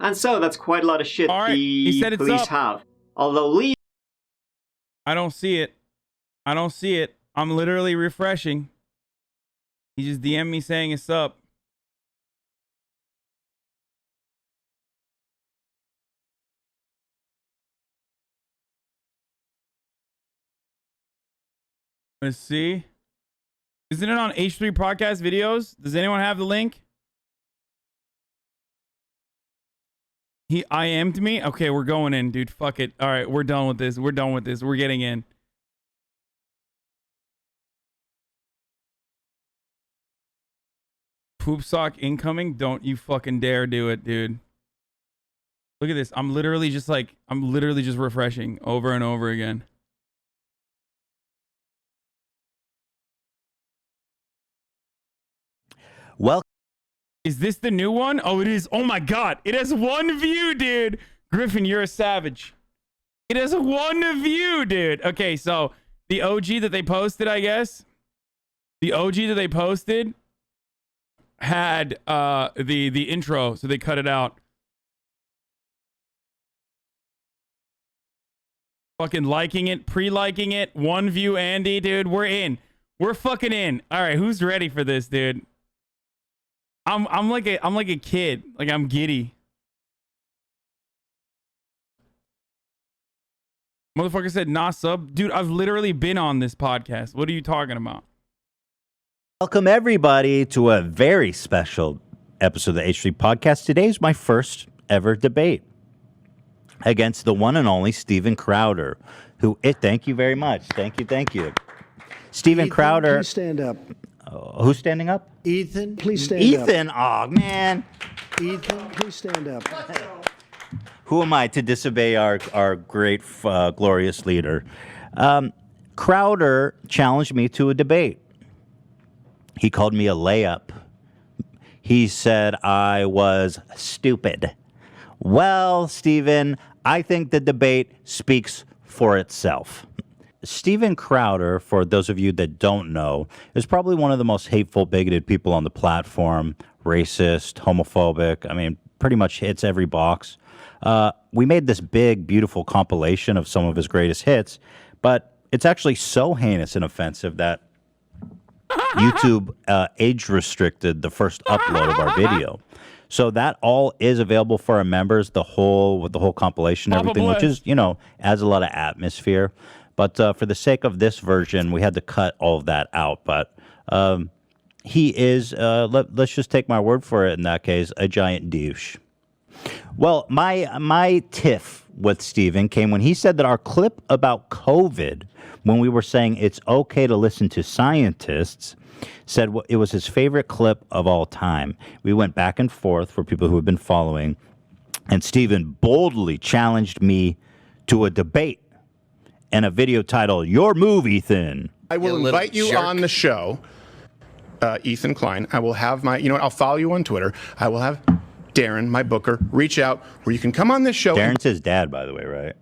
And so that's quite a lot of shit All right, he the said it's police up. have. Although Lee... I don't see it. I don't see it. I'm literally refreshing. He just DM'd me saying it's up. Let's see. Isn't it on H3 podcast videos? Does anyone have the link? He IM'd me? Okay, we're going in, dude. Fuck it. All right, we're done with this. We're done with this. We're getting in. Poop sock incoming? Don't you fucking dare do it, dude. Look at this. I'm literally just refreshing over and over again. Well, is this the new one? Oh, it is. Oh my God. It has 1 view, dude. Griffin, you're a savage. It has 1 view, dude. Okay, so the OG that they posted, I guess. The OG that they posted had the intro, so they cut it out. Fucking liking it, pre-liking it. 1 view, Andy, dude. We're in. We're fucking in. All right, who's ready for this, dude? I'm like a kid. Like, I'm giddy. Motherfucker said nah sub. Dude, I've literally been on this podcast. What are you talking about? welcome everybody to a very special episode of the H3 podcast. Today's my first ever debate against the one and only Steven Crowder, thank you very much. Thank you. Steven Ethan, Crowder. please stand up. Who's standing up? Ethan, please stand up. Ethan, oh man. Ethan, please stand up. Who am I to disobey our great, glorious leader? Crowder challenged me to a debate. He called me a layup. He said I was stupid. Well, Steven, I think the debate speaks for itself. Steven Crowder, for those of you that don't know, is probably one of the most hateful, bigoted people on the platform. Racist, homophobic. I mean, pretty much hits every box. We made this big, beautiful compilation of some of his greatest hits, but it's actually so heinous and offensive that YouTube age restricted the first upload of our video. So that all is available for our members, the whole compilation, everything, which is, adds a lot of atmosphere. But for the sake of this version, we had to cut all of that out. But he is, let's just take my word for it in that case, a giant douche. Well, my tiff with Steven came when he said that our clip about COVID, when we were saying it's okay to listen to scientists, said it was his favorite clip of all time. We went back and forth for people who have been following, and Steven boldly challenged me to a debate and a video titled, Your Move, Ethan. I will invite you on the show, Ethan Klein. I will have I'll follow you on Twitter. I will have Darren, my booker, reach out where you can come on this show. Darren's his dad, by the way, right?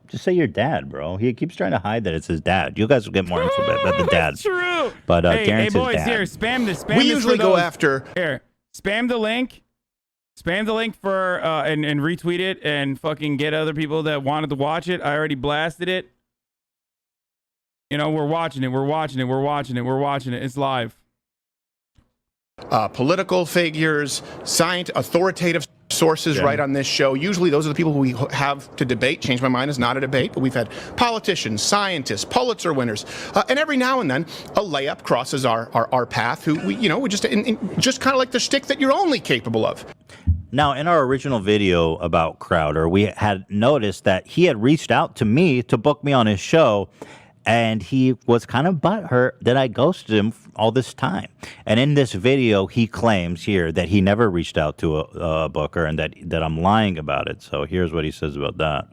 Just say your dad, bro. He keeps trying to hide that it's his dad. You guys will get more info about the dad. That's true. But hey, Darren's boys, his dad. Here, spam this. We usually go after. Here, spam the link. Spam the link for and retweet it and fucking get other people that wanted to watch it. I already blasted it. We're watching it. It's live. Political figures, authoritative sources right on this show. Usually those are the people who we have to debate. Change My Mind is not a debate, but we've had politicians, scientists, Pulitzer winners, and every now and then a layup crosses our path who we just kind of like the shtick that you're only capable of. Now, in our original video about Crowder, we had noticed that he had reached out to me to book me on his show, and he was kind of butthurt that I ghosted him all this time. And in this video, he claims here that he never reached out to a booker and that I'm lying about it. So here's what he says about that.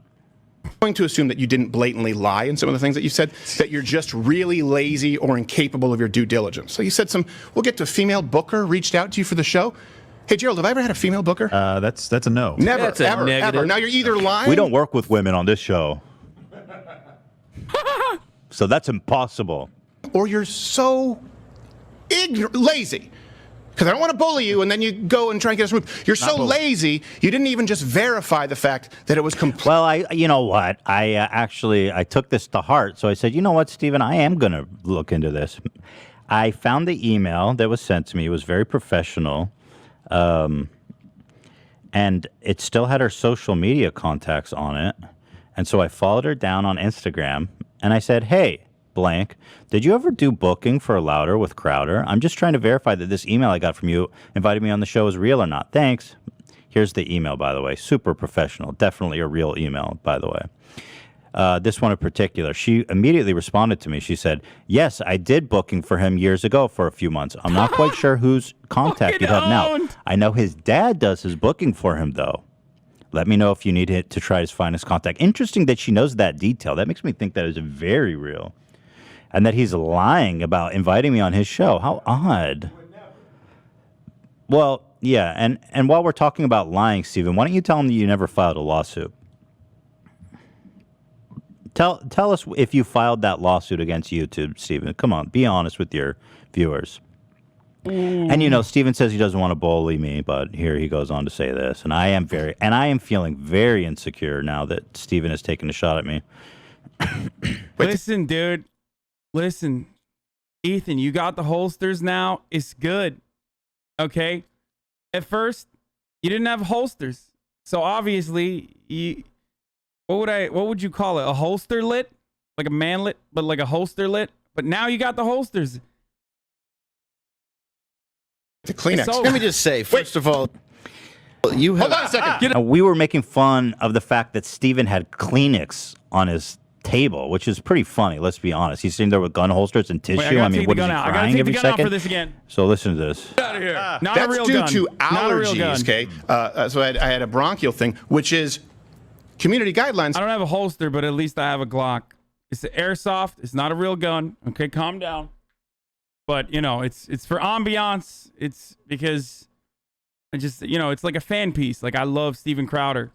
I'm going to assume that you didn't blatantly lie in some of the things that you said, that you're just really lazy or incapable of your due diligence. So you said we'll get to a female booker reached out to you for the show. Hey, Gerald, have I ever had a female booker? That's a no. Never, ever. Now you're either lying. We don't work with women on this show. So that's impossible. Or you're so lazy Because I don't want to bully you, and then you go and try and get us removed. You're so lazy, you didn't even just verify the fact that it was complete. Well, you know what? I took this to heart. So I said, you know what, Stephen, I am going to look into this. I found the email that was sent to me. It was very professional. And it still had her social media contacts on it. And so I followed her down on Instagram, and I said, hey, blank, did you ever do booking for Louder with Crowder? I'm just trying to verify that this email I got from you inviting me on the show is real or not. Thanks. Here's the email, by the way. Super professional. Definitely a real email, by the way. This one in particular. She immediately responded to me. She said, yes, I did booking for him years ago for a few months. I'm not quite sure whose contact you have now. I know his dad does his booking for him, though. Let me know if you need it to try to find his contact. Interesting that she knows that detail. That makes me think that is very real. And that he's lying about inviting me on his show. How odd. Well, yeah, and while we're talking about lying, Stephen, why don't you tell him that you never filed a lawsuit? Tell us if you filed that lawsuit against YouTube, Stephen. Come on, be honest with your viewers. And you know, Stephen says he doesn't want to bully me, but here he goes on to say this, and I am feeling very insecure now that Stephen has taken a shot at me. Listen, dude. Listen, Ethan, you got the holsters now. It's good. Okay? At first, you didn't have holsters. So obviously, what would you call it? A holster lit? Like a manlet, but like a holster lit? But now you got the holsters. The Kleenex. Let me just say, first of all, you have... Hold on a second. We were making fun of the fact that Stephen had Kleenex on his table, which is pretty funny. Let's be honest. He's sitting there with gun holsters and tissue. Wait, I mean, what is he I gotta crying take every the gun second? out for this again. So listen to this. Get out of here. Not That's a real due gun. to Not a real gun. allergies, okay? So I had a bronchial thing, which is community guidelines. I don't have a holster, but at least I have a Glock. It's the airsoft. It's not a real gun. Okay, calm down. But, you know, it's for ambiance. It's because I just, you know, it's like a fan piece. Like, I love Steven Crowder.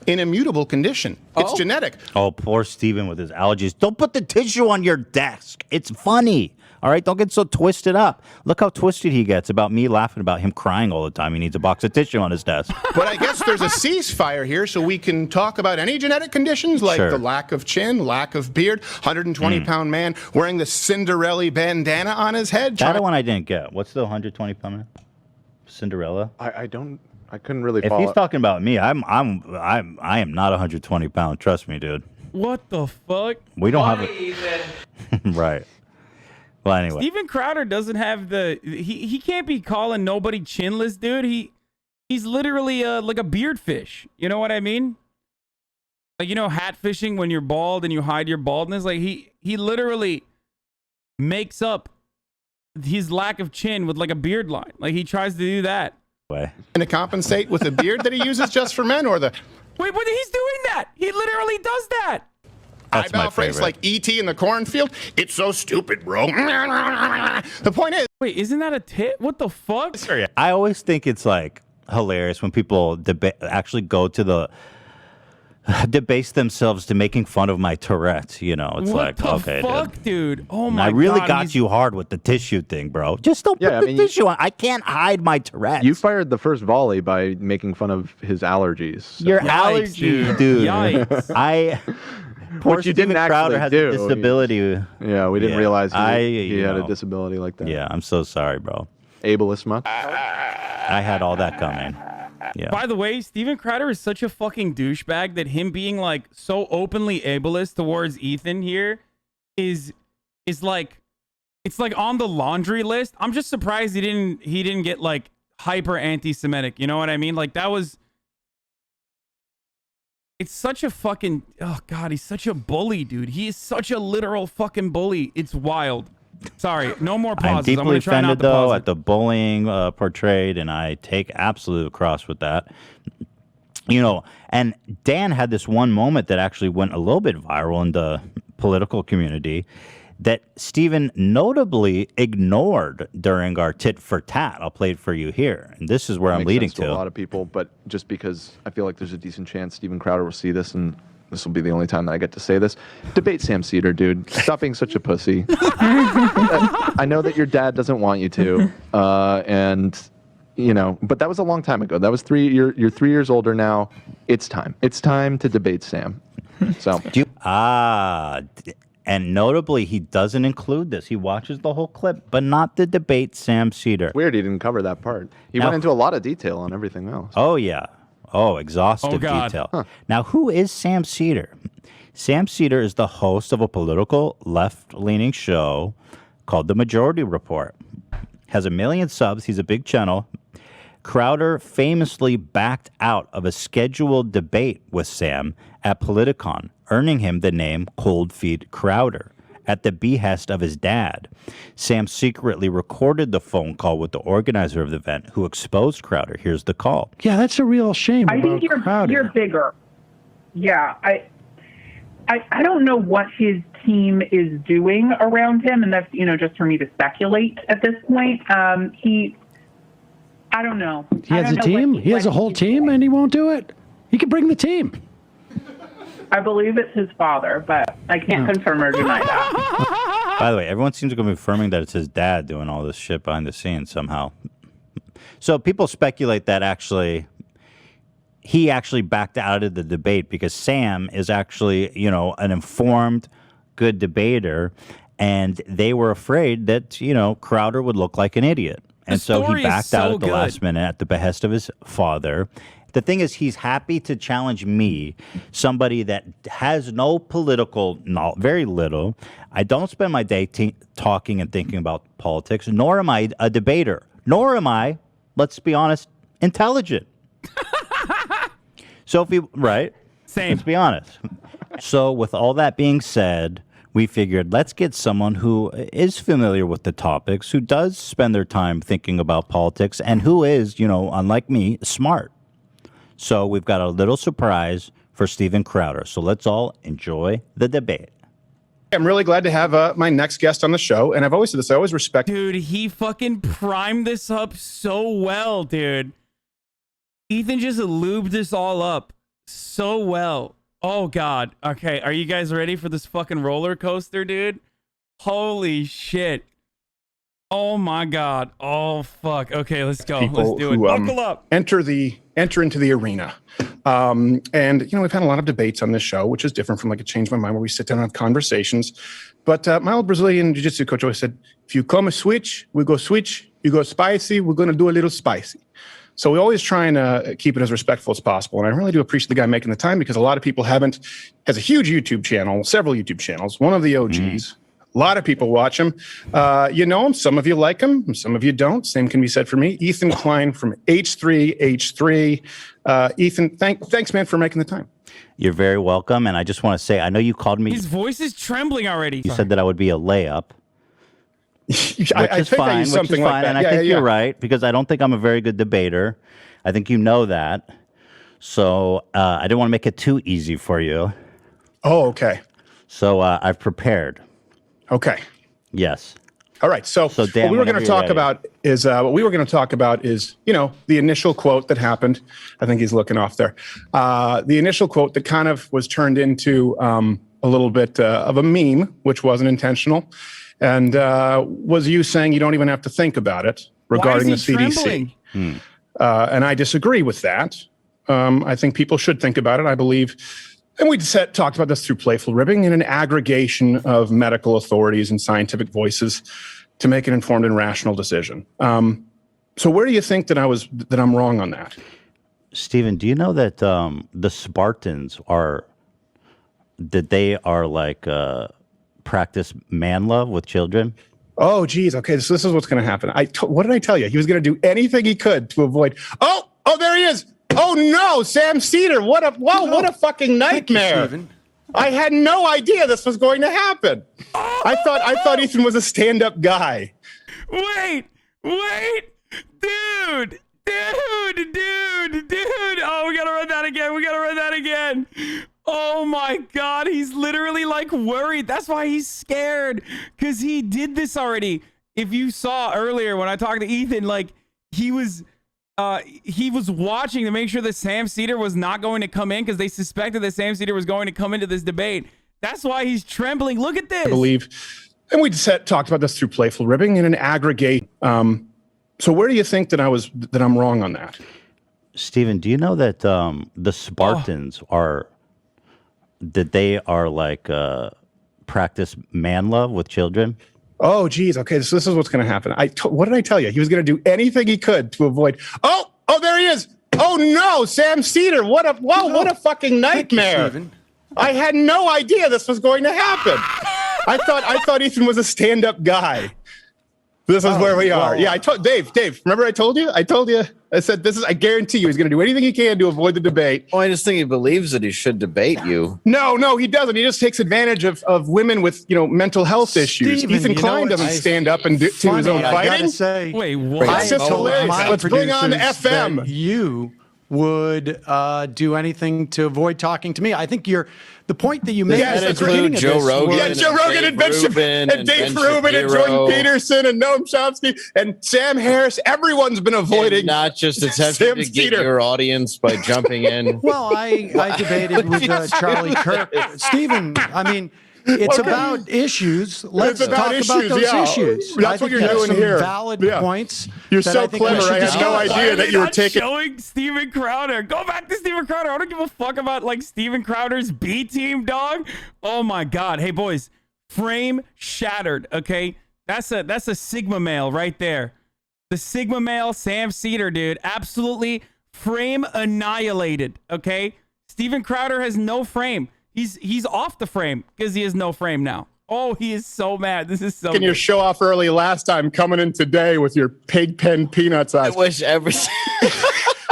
In immutable condition. It's genetic. Oh, poor Stephen with his allergies. Don't put the tissue on your desk. It's funny. All right? Don't get so twisted up. Look how twisted he gets about me laughing about him crying all the time. He needs a box of tissue on his desk. But I guess there's a ceasefire here, so we can talk about any genetic conditions like Sure. the lack of chin, lack of beard, 120-pound man wearing the Cinderella bandana on his head. That one I didn't get. What's the 120-pound man? Cinderella? I couldn't really If follow. he's talking about me, I am not 120 pounds. Trust me, dude. What the fuck? We don't have it. Right. Well, anyway. Steven Crowder doesn't have the... He can't be calling nobody chinless, dude. He's literally like a beard fish. You know what I mean? Like, you know, hat fishing when you're bald and you hide your baldness? Like, he literally makes up his lack of chin with like a beard line. Like, he tries to do that. To compensate with the beard that he uses just for men, or the Wait, but he's doing that. He literally does that. That's my eyebrow phrase favorite. like E.T. in the cornfield. It's so stupid, bro. The point is, Wait, isn't that a tit? What the fuck? I always think it's like hilarious when people actually go to the debase themselves to making fun of my Tourette's. You know, it's What like, the okay, fuck, dude? Oh And my I really God, got he's- you hard with the tissue thing, bro. Just don't Yeah, put I the mean, tissue on. I can't hide my Tourette's. You fired the first volley by making fun of his allergies. So. Your Yikes, allergy, dude. dude. Yikes. Poor Which you didn't Steven Crowder actually has a do. disability. Yeah, we didn't Yeah, realize you he had know. a disability like that. Yeah, I'm so sorry, bro. Ableist much? I had all that coming. Yeah. By the way, Steven Crowder is such a fucking douchebag that him being like so openly ableist towards Ethan here is like, it's like on the laundry list. I'm just surprised he didn't get like hyper anti-Semitic. You know what I mean? Like that was. It's such a fucking, oh God, he's such a bully, dude. He is such a literal fucking bully. It's wild. Sorry, no more pauses. I'm deeply gonna try not offended, to pause though, it. at the bullying portrayed, and I take absolute cross with that. You know, and Dan had this one moment that actually went a little bit viral in the political community that Stephen notably ignored during our tit for tat. I'll play it for you here. And this is where I'm Makes leading sense to a to. lot of people, but just because I feel like there's a decent chance Steven Crowder will see this and this will be the only time that I get to say this. Debate Sam Seder, dude. Stop being such a pussy. I know that your dad doesn't want you to, and you know, but that was a long time ago. That was you're 3 years older now. It's time. It's time to debate Sam. So and notably, he doesn't include this. He watches the whole clip, but not the debate Sam Seder. weird he didn't cover that part. He went into a lot of detail on everything else. Oh, yeah. Oh, exhaustive detail. Huh. Now, who is Sam Seder? Sam Seder is the host of a political left-leaning show called The Majority Report. Has 1 million subs. He's a big channel. Crowder famously backed out of a scheduled debate with Sam at Politicon, earning him the name Cold Feet Crowder at the behest of his dad. Sam secretly recorded the phone call with the organizer of the event, who exposed Crowder. Here's the call. Yeah, that's a real shame. I think you're bigger. Yeah, I don't know what his team is doing around him, and that's just for me to speculate at this point. I don't know. He has a team. He has a whole team, and he won't do it. He can bring the team. I believe it's his father, but I can't confirm or deny that. By the way, everyone seems to be confirming that it's his dad doing all this shit behind the scenes somehow. So people speculate that he actually backed out of the debate because Sam is actually, an informed, good debater, and they were afraid that, Crowder would look like an idiot. And so he backed out at the last minute at the behest of his father. The thing is, he's happy to challenge me, somebody that has no political knowledge, very little. I don't spend my day talking and thinking about politics, nor am I a debater, nor am I, let's be honest, intelligent. So let's be honest. So with all that being said, we figured let's get someone who is familiar with the topics, who does spend their time thinking about politics, and who is, unlike me, smart. So we've got a little surprise for Steven Crowder. So let's all enjoy the debate. I'm really glad to have my next guest on the show. And I've always said this. I always respect. Dude, he fucking primed this up so well, dude. Ethan just lubed this all up so well. Oh, God. Okay, are you guys ready for this fucking roller coaster, dude? Holy shit. Oh, my God. Oh, fuck. Okay, let's go. Let's do it. Buckle up. Enter into the arena. And, we've had a lot of debates on this show, which is different from like a Change My Mind where we sit down and have conversations. But my old Brazilian jiu-jitsu coach always said, if you come a switch, we go switch. You go spicy, we're going to do a little spicy. So we always try and keep it as respectful as possible. And I really do appreciate the guy making the time because a lot of people has a huge YouTube channel, several YouTube channels, one of the OGs. A lot of people watch him. You know him. Some of you like him. Some of you don't. Same can be said for me. Ethan Klein from H3H3. Ethan, thanks, man, for making the time. You're very welcome. And I just want to say, I know you called me. His voice is trembling already. You said that I would be a layup. I think I used something like that. And I think you're right, because I don't think I'm a very good debater. I think you know that. So I didn't want to make it too easy for you. Oh, okay. So I've prepared. Okay. Yes. All right. So Dan, what we were going to talk about is the initial quote that happened. I think he's looking off there. The initial quote that kind of was turned into a little bit of a meme, which wasn't intentional, and was you saying you don't even have to think about it regarding the CDC. And I disagree with that. I think people should think about it. I believe. And we talked about this through Playful Ribbing in an aggregation of medical authorities and scientific voices to make an informed and rational decision. So where do you think that I'm wrong on that? Stephen, do you know that the Spartans are like practice man love with children? Oh, geez. Okay, so this is what's going to happen. What did I tell you? He was going to do anything he could to avoid. Oh, there he is. Oh no, Sam Seder! What a fucking nightmare! You, I had no idea this was going to happen. I thought Ethan was a stand-up guy. Wait, dude! Oh, we gotta run that again. Oh my God, he's literally like worried. That's why he's scared, because he did this already. If you saw earlier when I talked to Ethan, like he was he was watching to make sure that Sam Seder was not going to come in because they suspected that Sam Seder was going to come into this debate. That's why he's trembling. Look at this. I believe, and we talked about this through playful ribbing and an aggregate. So where do you think that I'm wrong on that? Steven, do you know that the Spartans are like practice man love with children? Oh, geez. Okay, so this is what's going to happen. What did I tell you? He was going to do anything he could to avoid. Oh, there he is. Oh no, Sam Seder. What a fucking nightmare. I had no idea this was going to happen. I thought Ethan was a stand-up guy. This is where we are. Yeah, I told Dave, remember I told you? I said I guarantee you he's going to do anything he can to avoid the debate. Well, I just think he believes that he should debate you. No, he doesn't. He just takes advantage of women with, mental health issues. Steven, Ethan Klein doesn't stand up and do his own I gotta fighting. say, Wait, what? That's just hilarious. Let's bring on the FM. that you would do anything to avoid talking to me. I think the point that you made Yes, at the that's beginning Joe of this Rogan. was- Yeah, Joe Rogan and Ben Dave Rubin and Jordan Peterson and Noam Chomsky and Sam Harris. Everyone's been avoiding. And not just attempting Sam to get Seder. your audience by jumping in. Well, I debated with Charlie Kirk. Stephen, I mean, it's about issues. Let's about talk about issues, those yeah. issues. That's I what think you're you have doing some here. valid Yeah. points. You're that so I think we clever. should I had discuss. no Why idea are that they you were not taking. showing Steven Crowder. Go back to Steven Crowder. I don't give a fuck about like Steven Crowder's B team, dog. Oh my god. Hey boys, frame shattered. Okay, that's a Sigma male right there. The Sigma male Sam Seder, dude. Absolutely frame annihilated. Okay, Steven Crowder has no frame. He's off the frame because he has no frame now. Oh, he is so mad. This is so. Taking your good. show off early last time, coming in today with your pig pen peanuts I eyes. wish every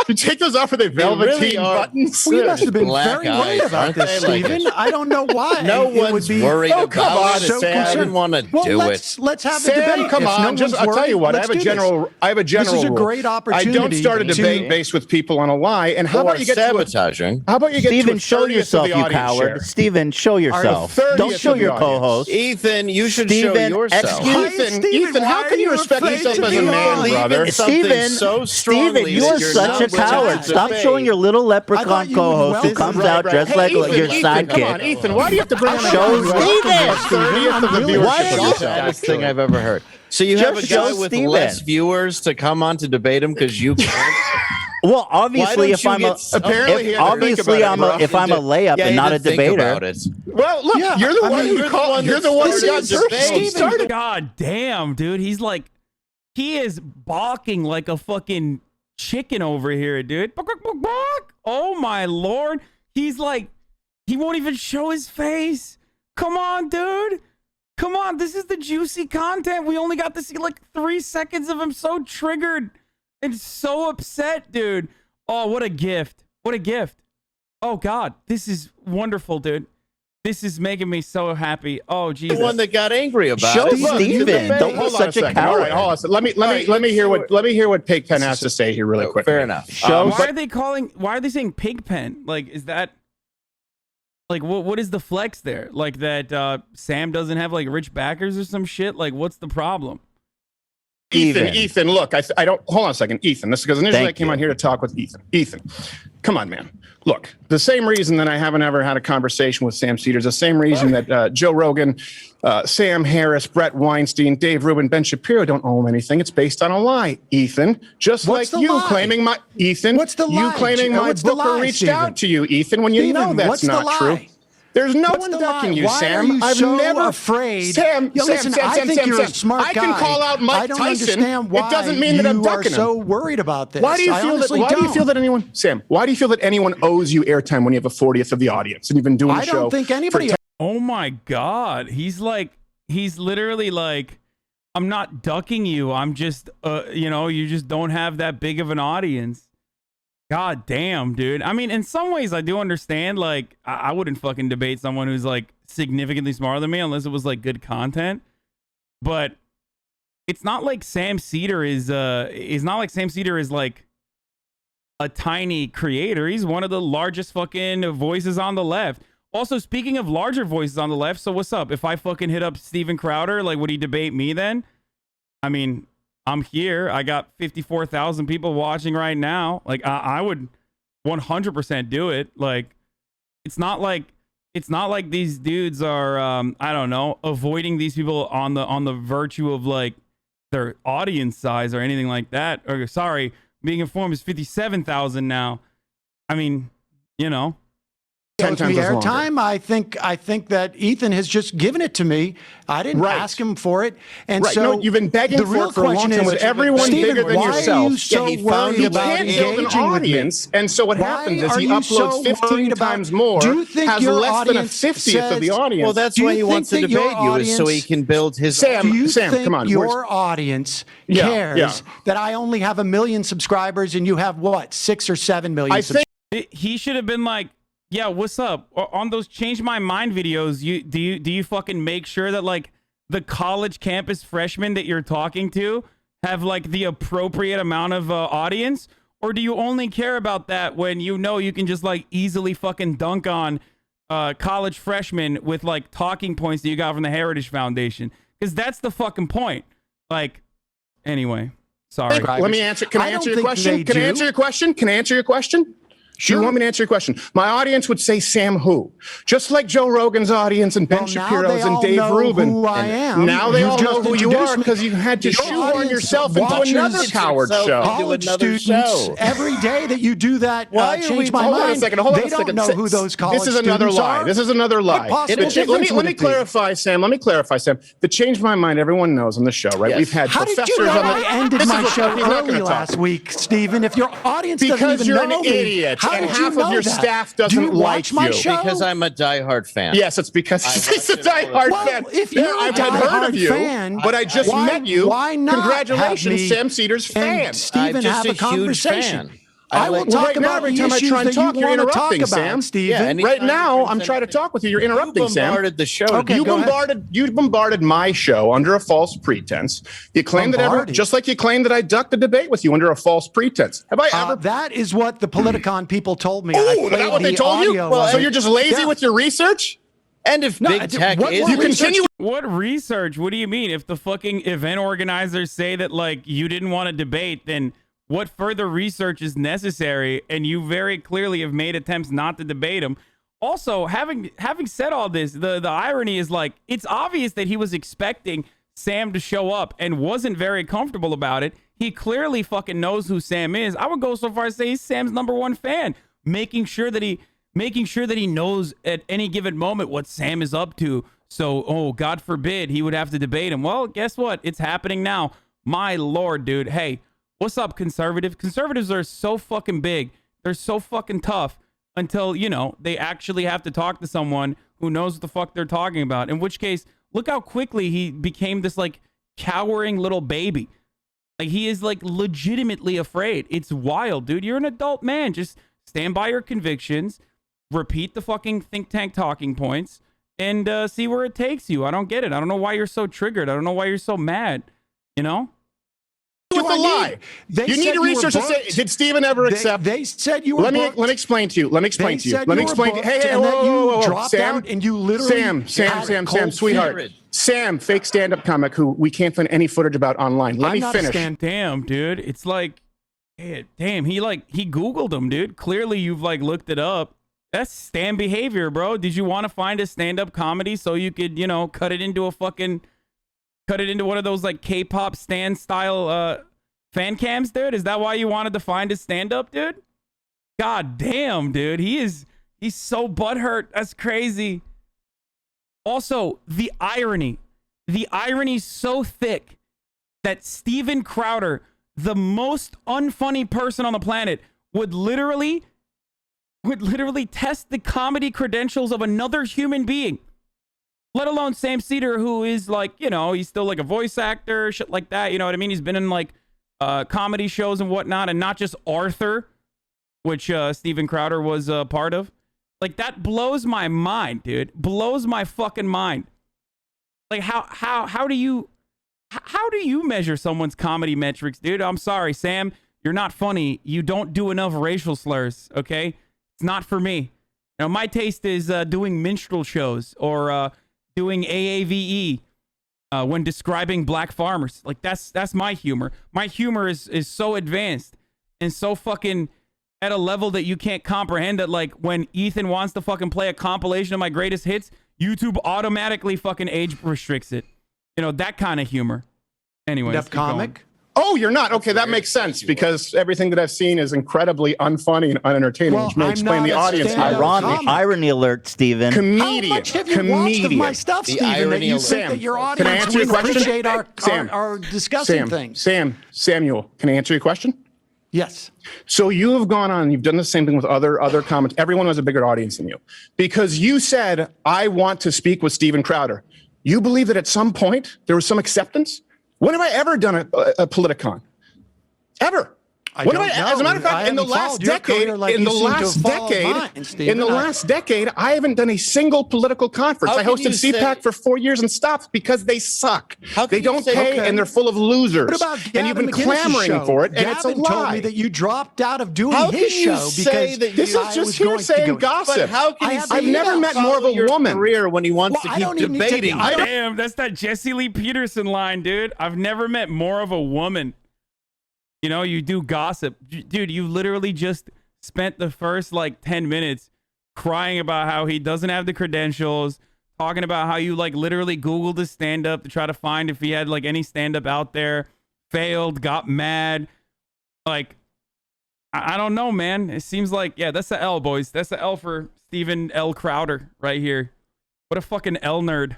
You take those off with the velveteen really are. buttons. We must have been Black very eyes, worried about aren't this, they? Like Stephen. I don't know why. no it would one's be worried Oh, come about on, it. so Sam. I concerned. didn't want to Well, do it. let's have the Sam, debate. come If on. no one's I'll tell you worried, what. I let's have a do general. this. I have a general. This is a rule. great I opportunity. don't start a debate based with people on a lie. And how about you get to sabotaging? How about you get Steven, to a show 30th yourself, of the you audience coward. share? Steven, show yourself. 30th Don't show of the your audience. co-host. Ethan, you should Steven, show yourself. excuse- Ethan, how can you respect yourself as a man, brother? Steven, so Steven, strongly you that are you're such not a willing to coward. Stop debate. showing your little I leprechaun thought you would co-host who welcome- comes out dressed Hey, like Ethan, your Ethan, come on, sidekick. Ethan. Why do you have to bring on Show a Steven. 30th of the Really? viewership? Why of are this you- Saddest thing actually? I've ever heard. So you have a Just guy show with Steven. less viewers to come on to debate him because you can't. Well, obviously, don't if you I'm a get so- Apparently he if, had to obviously think about I'm it, a bro. if I'm a layup Yeah, and you not a didn't think debater. about it. Well, look, Yeah, you're the I one mean, who called. You're the one who got started. God damn, dude. He is balking like a fucking chicken over here, dude. Bark, bark, bark, bark. Oh my lord. He's like, he won't even show his face. Come on, dude. Come on. This is the juicy content. We only got to see like 3 seconds of him so triggered and so upset, dude. Oh, what a gift. What a gift. Oh God. This is wonderful, dude. This is making me so happy. Oh Jesus. The one that got angry about Show it. Steven. Don't be Hold on such a second. All right, coward. hold on a second. Let me hear what Pigpen has to say here really quick. Fair enough. Why are they saying pig pen? Like, is that like what is the flex there? Like that Sam doesn't have like rich backers or some shit? Like, what's the problem? Ethan, look, I don't. Hold on a second, Ethan. This is because initially Thank I came you. on here to talk with Ethan. Ethan, come on, man. Look, the same reason that I haven't ever had a conversation with Sam Seder is the same reason that Joe Rogan, Sam Harris, Brett Weinstein, Dave Rubin, Ben Shapiro don't owe him anything. It's based on a lie, Ethan. Just What's like the you lie? claiming my Ethan. What's the you lie? claiming my What's the booker lie, reached Steven? out to you, Ethan, when you know Steven, that's what's the not lie? true. There's no What's one the ducking lie? you, Why Sam. are you I've so never afraid? Sam, Yo, listen, I think you're a smart I guy. can call out Mike I don't Tyson. understand why It doesn't mean that I'm you ducking are so him. worried about this. Why do you I feel that? honestly Why do you don't. feel that anyone, Sam? Why do you feel that anyone owes you airtime when you have a 40th of the audience and you've been doing the I show? don't think anybody. Oh my God. He's literally like, I'm not ducking you. I'm just, you just don't have that big of an audience. God damn, dude. I mean, in some ways I do understand. Like, I wouldn't fucking debate someone who's like significantly smarter than me unless it was like good content. But it's not like Sam Seder is like a tiny creator. He's one of the largest fucking voices on the left. Also, speaking of larger voices on the left, so what's up? If I fucking hit up Steven Crowder, like, would he debate me then? I mean, I'm here. I got 54,000 people watching right now. Like I would 100% do it. Like it's not like these dudes are I don't know, avoiding these people on the virtue of like their audience size or anything like that. Or sorry, being informed is 57,000 now. I mean, you know. 10 With times me as longer. airtime, I think that Ethan has just given it to me. I didn't Right. ask him for it, and Right. so No, you've been begging the for real it for a long question time is, with everyone Stephen, bigger than why yourself. Are you so he found worried you about can't build an engaging with me? audience, and so what Why happens is are he you uploads so 15 worried about- times more, Do you think has your less than a audience 50th of the says- audience. Well, that's Do why you he wants to think that your debate you, is so he audience- can build his. Sam, Do you Sam, think come on. your audience Yeah, cares yeah. that I only have 1 million subscribers and you have what, 6 or 7 million? I think He should have been like, yeah, what's up? On those Change My Mind videos, do you fucking make sure that like the college campus freshmen that you're talking to have like the appropriate amount of audience? Or do you only care about that when you know you can just like easily fucking dunk on college freshmen with like talking points that you got from the Heritage Foundation? Because that's the fucking point. Like, anyway, sorry. Let me answer. Can I I answer don't your think question? they Can I do. answer your question? Can I answer your question? Do you want me to answer your question? My audience would say Sam who? Just like Joe Rogan's audience and Ben Well, now Shapiro's they and all Dave know Rubin. who I am. Now they You've all know just who you introduced are me. because you had to Your shoehorn audience yourself into watches another coward yourself show. into College another students, show. every day that you do that, Why are change we- my Hold on mind. a second. Hold on they a second. don't know who those college This is another students lie. are. This is another lie. What possible Let difference me would it be? clarify, Sam. Let me clarify, Sam. The Change My Mind, everyone knows on the show, right? Yes. We've had How did professors you know on the. I ended This is my what- show he's not early gonna talk. last week, Stephen? If your audience doesn't Because even you're know an me, idiot, how and did you half of know your that? staff Do doesn't you like watch my you. show? Because I'm a diehard fan. Yes, it's because he's a watch it all the diehard Well, fan. if you're Yeah, a I've heard diehard of you, fan, but I just why- met you. why not Congratulations, have me Sam Seder's fan. and Stephen I'm just have a a huge conversation? fan. I will like- talk right now, about every the time I issues try and that talk, you you're want to talk interrupting, about, Sam. Stephen. Yeah, and Right now, I'm Anytime trying to talk with you. You're interrupting, You Sam. bombarded the show. Okay, You go ahead. bombarded my show under a false pretense. You claim that Bombarded? just like you claim that I ducked a debate with you under a false pretense. Have I ever? That is what the Politicon people told me. I Oh, is played that what they the told you? audio Well, of so it. you're just lazy Yeah. with your research? And if No, I big did- tech what is more You continue. What research? What do you mean? If the fucking event organizers say that like you didn't want to debate, then what further research is necessary? And you very clearly have made attempts not to debate him. Also, having said all this, the irony is like it's obvious that he was expecting Sam to show up and wasn't very comfortable about it. He clearly fucking knows who Sam is. I would go so far as to say he's Sam's #1 fan, making sure that he knows at any given moment what Sam is up to. So, oh, God forbid he would have to debate him. Well, guess what? It's happening now. My Lord, dude. Hey, what's up, conservative? Conservatives are so fucking big. They're so fucking tough until, you know, they actually have to talk to someone who knows what the fuck they're talking about. In which case, look how quickly he became this, like, cowering little baby. Like, he is, like, legitimately afraid. It's wild, dude. You're an adult man. Just stand by your convictions, repeat the fucking think tank talking points, and see where it takes you. I don't get it. I don't know why you're so triggered. I don't know why you're so mad, you know? With the lie. They You need said to you were research and say, booked. did Stephen ever accept? They said you were Let me booked. explain to you. Let me explain They to you. said Let me you were explain. booked Hey, and that you whoa, dropped Sam, out and you literally Sam, had cold sweetheart, feet. Sam, fake stand-up comic who we can't find any footage about online. Let I'm me not a finish. Damn, dude. It's like, damn, he Googled him, dude. Clearly you've like looked it up. That's Stan behavior, bro. Did you want to find a stand-up comedy so you could, you know, cut it into one of those like K-pop Stan style fan cams, dude? Is that why you wanted to find his stand-up, dude? God damn, dude. He's so butthurt. That's crazy. Also, the irony's so thick that Steven Crowder, the most unfunny person on the planet, would literally test the comedy credentials of another human being, let alone Sam Seder, who is like, you know, he's still like a voice actor, shit like that. You know what I mean? He's been in like comedy shows and whatnot, and not just Arthur, which Steven Crowder was a part of. Like, that blows my mind, dude. Blows my fucking mind. Like, how do you measure someone's comedy metrics, dude? I'm sorry, Sam. You're not funny. You don't do enough racial slurs, okay? It's not for me. Now, my taste is doing minstrel shows or doing AAVE. when describing black farmers. Like that's my humor. My humor is so advanced and so fucking at a level that you can't comprehend. That like when Ethan wants to fucking play a compilation of my greatest hits, YouTube automatically fucking age restricts it. You know, that kind of humor. Anyway, Def comic. Oh, you're not? Okay, that makes sense because everything that I've seen is incredibly unfunny and unentertaining, Well, which may I'm explain not the a audience. stand-up comic. Irony alert, Steven. Comedian. How much have you watched of my stuff, The Stephen, that irony you alert. think that your Can I audience answer your will question? appreciate Sam. our discussing things? Samuel, can I answer your question? Yes. So you have gone on, you've done the same thing with other comments. Everyone has a bigger audience than you because you said, I want to speak with Steven Crowder. You believe that at some point there was some acceptance? When have I ever done a Politicon? Ever? I When don't have I, as a know. matter of fact, I in the haven't last followed your decade, career like you seem to have followed mine, Stephen. last decade, I haven't done a single political conference. How I can hosted you CPAC say- for 4 years and stopped because they suck. How can They you don't say- pay Okay. and they're full of losers. What about and you've Gavin been McInnes's clamoring show? for it, and Gavin it's a told me lie. that you dropped out of doing How his can you show say because that This I is just was going to hearsay go- and gossip. But how can I he have- say I've never you met follow more of a your woman. career when he wants Well, I to don't keep even need to- debating? I don't- Damn, that's that Jesse Lee Peterson line, dude. I've never met more of a woman. You know, you do gossip. Dude, you literally just spent the first like 10 minutes crying about how he doesn't have the credentials, talking about how you like literally Googled his stand-up to try to find if he had like any stand-up out there, failed, got mad. Like, I don't know, man. It seems like, yeah, that's the L, boys. That's the L for Stephen L. Crowder right here. What a fucking L nerd.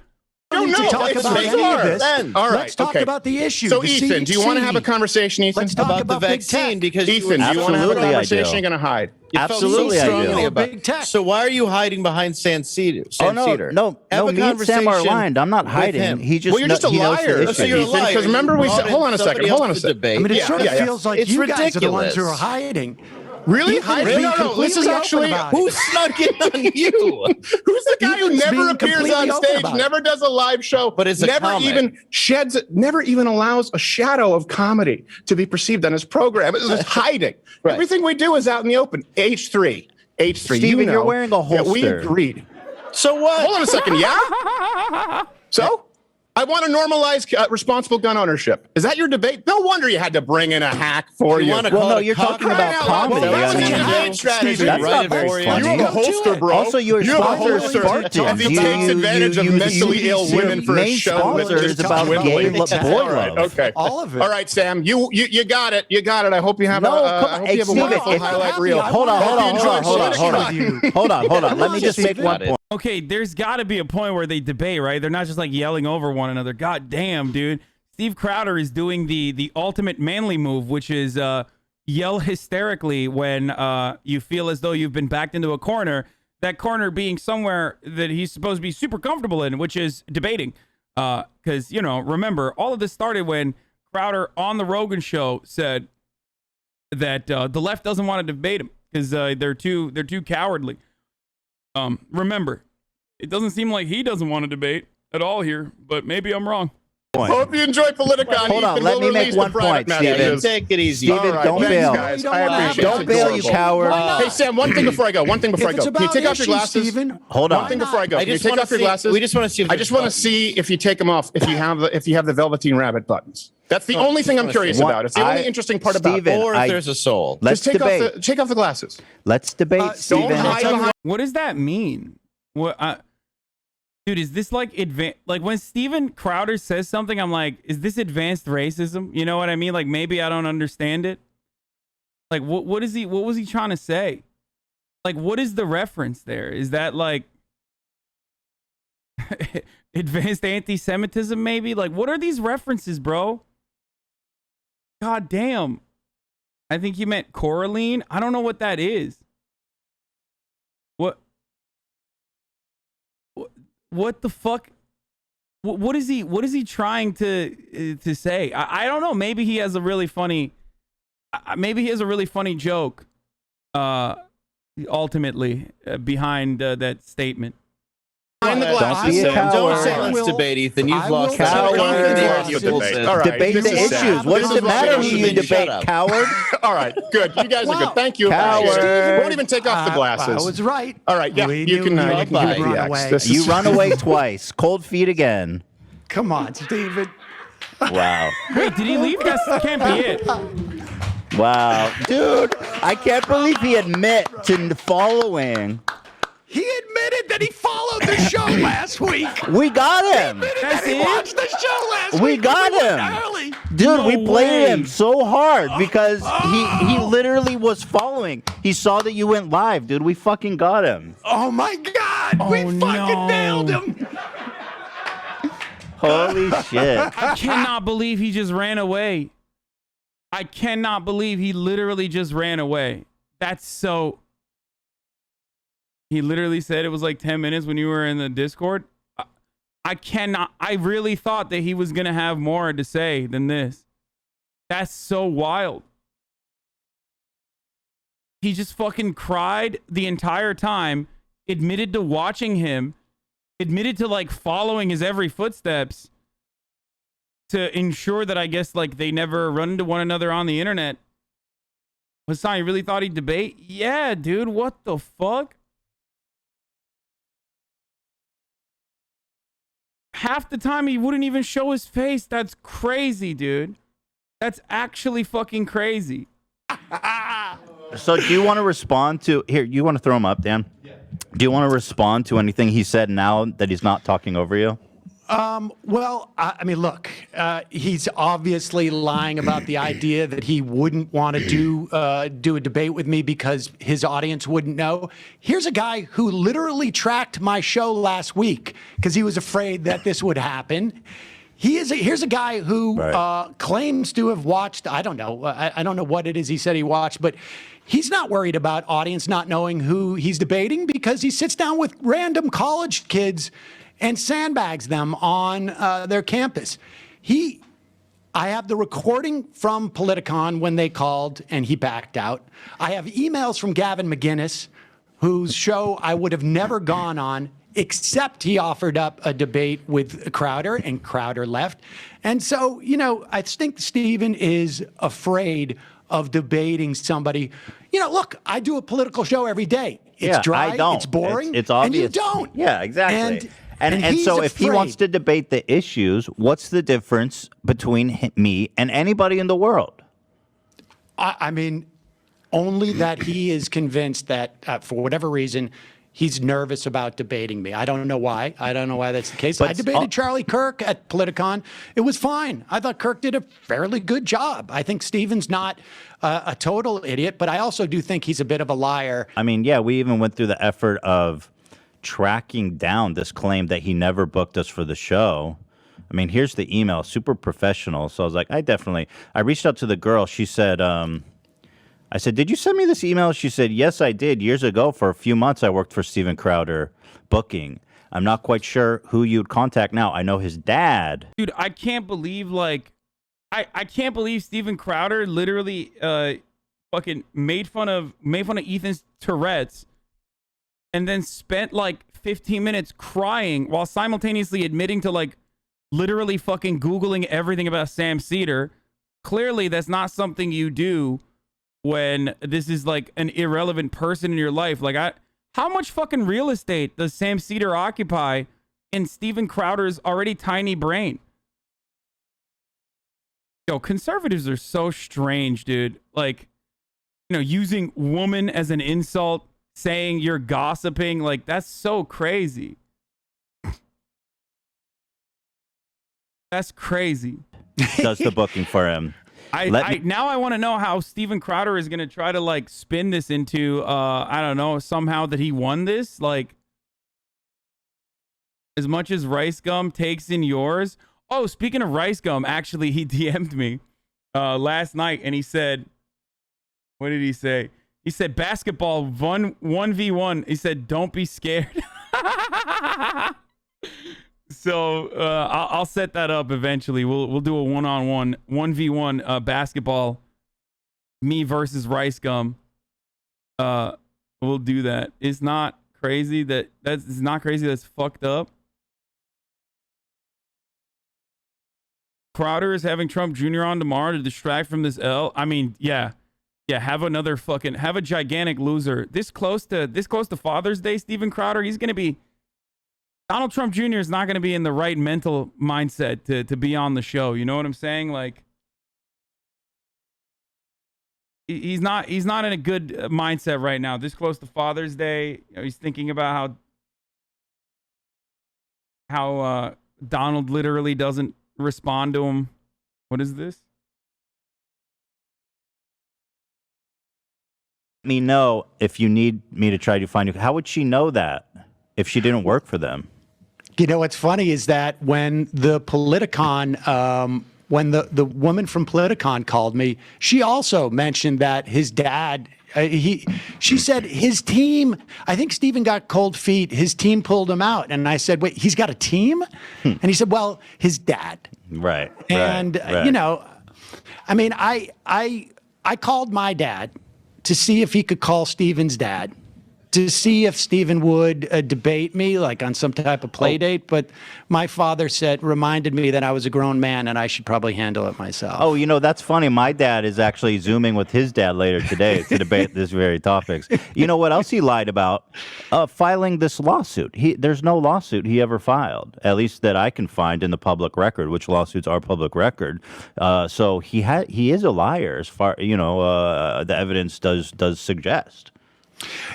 don't need to talk it's about any of bizarre. this. All right, Let's talk okay. about the issue. So, the Ethan, do you want to have a CDC. conversation, Ethan? Let's talk about the about big vaccine tech. because Ethan, do you want to have a Absolutely, I conversation? do. You're going to hide. You felt Absolutely, so I do. strongly Oh, about big tech. So why are you hiding behind Sam Seder? Oh Sam no, Seder? no, Have no! a Me and Sam are conversation aligned. I'm not with hiding. him. He just Well, you're just a he knows the liar. issue. So you're a Ethan, liar. because remember we You said- hold on a brought in second, hold on a somebody second. else to debate. I mean, it Yeah, sort of yeah, yeah. feels like It's you guys are the ones ridiculous. who are hiding. Really? Ethan is No, being no, no. This is completely actually open about it. Who snuck in on you? who's the guy who Ethan's never being appears completely on open stage, about it. never does a live show, But it's a never comic. even sheds, never even allows a shadow of comedy to be perceived on his program. It's just hiding. Right. Everything we do is out in the open. H3. Steven, you know you're wearing a that we holster. agreed. So what? Hold on a second. Yeah? So? I want to normalize responsible gun ownership. Is that your debate? No wonder you had to bring in a hack for you. wanna Well, call no, it you're talking crying about out loud. comedy. Well, that's I what mean, you Debate did, strategy, Steven. That's right not it very for you. funny. You have a holster, bro. Also, your you have a sponsor is holster Spartans. as he takes advantage of mentally ill women for a main show. sponsor that is about dwindling. gay boy All right, love. okay. All of it. All right, Sam. You got it. You got it. I hope you have No, a, come I on. hope Hey, you have a Steven, wonderful if- highlight reel. Hold on. Let me just make one point. Okay, there's got to be a point where they debate, right? They're not just like yelling over one another. God damn, dude. Steve Crowder is doing the ultimate manly move, which is yell hysterically when you feel as though you've been backed into a corner. That corner being somewhere that he's supposed to be super comfortable in, which is debating. Because, you know, remember, all of this started when Crowder on the Rogan show said that the left doesn't want to debate him because they're too cowardly. Remember, it doesn't seem like he doesn't want to debate at all here, but maybe I'm wrong. Hope you enjoy Politicon. Hold on, Ethan. let We'll me make release one the private point, Steven. messages. Take it easy. Steven, All right, don't thanks, bail. guys. You don't I wanna appreciate have it. Don't bail, you coward. Hey, Sam, one thing before I go. One thing before I If go. it's Can you about take off your issues, glasses? Steven, Hold on. One thing before I go. I Can you just take wanna off your see- glasses? we just wanna see if I there's just want to buttons. see if you take them off. If you have the Velveteen Rabbit buttons. That's the only thing I'm curious What about. It's the only interesting part about it. Steven, Or if there's a soul. Let's Just debate. take off the glasses. Let's debate, Don't Steven. hide behind. What does that mean? Dude, is this like like when Steven Crowder says something, I'm like, is this advanced racism? You know what I mean? Like maybe I don't understand it. Like what was he trying to say? Like what is the reference there? Is that like advanced anti-Semitism maybe? Like what are these references, bro? God damn. I think you meant Coraline. I don't know what that is. What the fuck? What is he trying to say? I don't know. Maybe he has a really funny joke. Ultimately, behind that statement. Behind the Don't glasses. be a coward. Don't say I let's will- debate, Ethan. You've I lost will- Coward. All right. Debate This the is sad. issues. What This does is it matter why who you you should shut debate, up. coward? All right, good. You guys are Wow. good. Thank you. Coward. Won't even take off the glasses. I was right. All right, yeah, We you knew can you give Bye-bye. it the run X. away. This You is- run away twice. Cold feet again. come on, Steven. Wow. Wait, did he leave? That can't be it. Wow. Dude, I can't believe he admit to following. He admitted that he followed the show last week. We got him. That's He it? watched the show last We week. got went him. early. Dude, No we played him way. so hard because he literally was following. He saw that you went live, dude. We fucking got him. Oh my God, we Oh, fucking no. nailed him. Holy shit. I cannot believe he just ran away. I cannot believe he literally just ran away. That's so... He literally said it was like 10 minutes when you were in the Discord. I cannot... I really thought that he was going to have more to say than this. That's so wild. He just fucking cried the entire time, admitted to watching him, admitted to like following his every footsteps to ensure that I guess like they never run into one another on the internet. Hasan, you really thought he'd debate? Yeah, dude, what the fuck? Half the time he wouldn't even show his face. That's crazy, dude. That's actually fucking crazy. So do you want to respond to... Here, you want to throw him up, Dan? Yeah. Do you want to respond to anything he said now that he's not talking over you? Well, I mean, look, he's obviously lying about the idea that he wouldn't want to do a debate with me because his audience wouldn't know. Here's a guy who literally tracked my show last week because he was afraid that this would happen. Here's a guy who claims to have watched, I don't know what it is he said he watched, but he's not worried about audience not knowing who he's debating because he sits down with random college kids and sandbags them on their campus. I have the recording from Politicon when they called and he backed out. I have emails from Gavin McGinnis, whose show I would have never gone on, except he offered up a debate with Crowder, and Crowder left. And so, you know, I think Steven is afraid of debating somebody. You know, look, I do a political show every day. It's dry, I don't. it's boring, It's obvious. and you don't. Yeah, exactly. And he's so if he afraid. wants to debate the issues, what's the difference between me and anybody in the world? I mean, only that he is convinced that for whatever reason, he's nervous about debating me. I don't know why. I don't know why that's the case. But I debated Charlie Kirk at Politicon. It was fine. I thought Kirk did a fairly good job. I think Steven's not a total idiot, but I also do think he's a bit of a liar. I mean, yeah, we even went through the effort of tracking down this claim that he never booked us for the show. I mean, here's the email, super professional. So I was like, I reached out to the girl. She said, I said, did you send me this email? She said, yes, I did. Years ago, for a few months, I worked for Steven Crowder booking. I'm not quite sure who you'd contact now. I know his dad. Dude, I can't believe like I can't believe Steven Crowder literally fucking made fun of Ethan's Tourette's and then spent like 15 minutes crying while simultaneously admitting to like literally fucking Googling everything about Sam Seder. Clearly, that's not something you do when this is like an irrelevant person in your life. Like, how much fucking real estate does Sam Seder occupy in Steven Crowder's already tiny brain? Yo, conservatives are so strange, dude. Like, you know, using woman as an insult, saying you're gossiping, like, that's so crazy. That's crazy. Does the booking for him. Now I want to know how Steven Crowder is going to try to like spin this into, I don't know, somehow that he won this. Like, as much as Rice Gum takes in yours. Oh, speaking of Rice Gum, actually, he DM'd me last night and he said, what did he say? He said, basketball 1v1. He said, don't be scared. So I'll set that up eventually. We'll do a 1-on-1 1v1 basketball, me versus Rice Gum. We'll do that. It's not crazy that's not crazy. That's fucked up. Crowder is having Trump Jr. on tomorrow to distract from this L. I mean, yeah. Have a gigantic loser this close to Father's Day. Steven Crowder, he's gonna be. Donald Trump Jr. is not going to be in the right mental mindset to be on the show. You know what I'm saying? Like, he's not in a good mindset right now. This close to Father's Day, he's thinking about how Donald literally doesn't respond to him. What is this? Let me know if you need me to try to find you. How would she know that if she didn't work for them? You know, what's funny is that when the Politicon, when the woman from Politicon called me, she also mentioned that his dad, she said his team, I think Stephen got cold feet. His team pulled him out. And I said, wait, he's got a team? And he said, well, his dad. Right. And, right. you know, I mean, I called my dad to see if he could call Stephen's dad, to see if Stephen would debate me, like on some type of play date. But my father reminded me that I was a grown man and I should probably handle it myself. Oh, you know, that's funny. My dad is actually Zooming with his dad later today to debate this very topics. You know what else he lied about? Filing this lawsuit. There's no lawsuit he ever filed, at least that I can find in the public record, which lawsuits are public record. So he is a liar as far, you know, the evidence does suggest.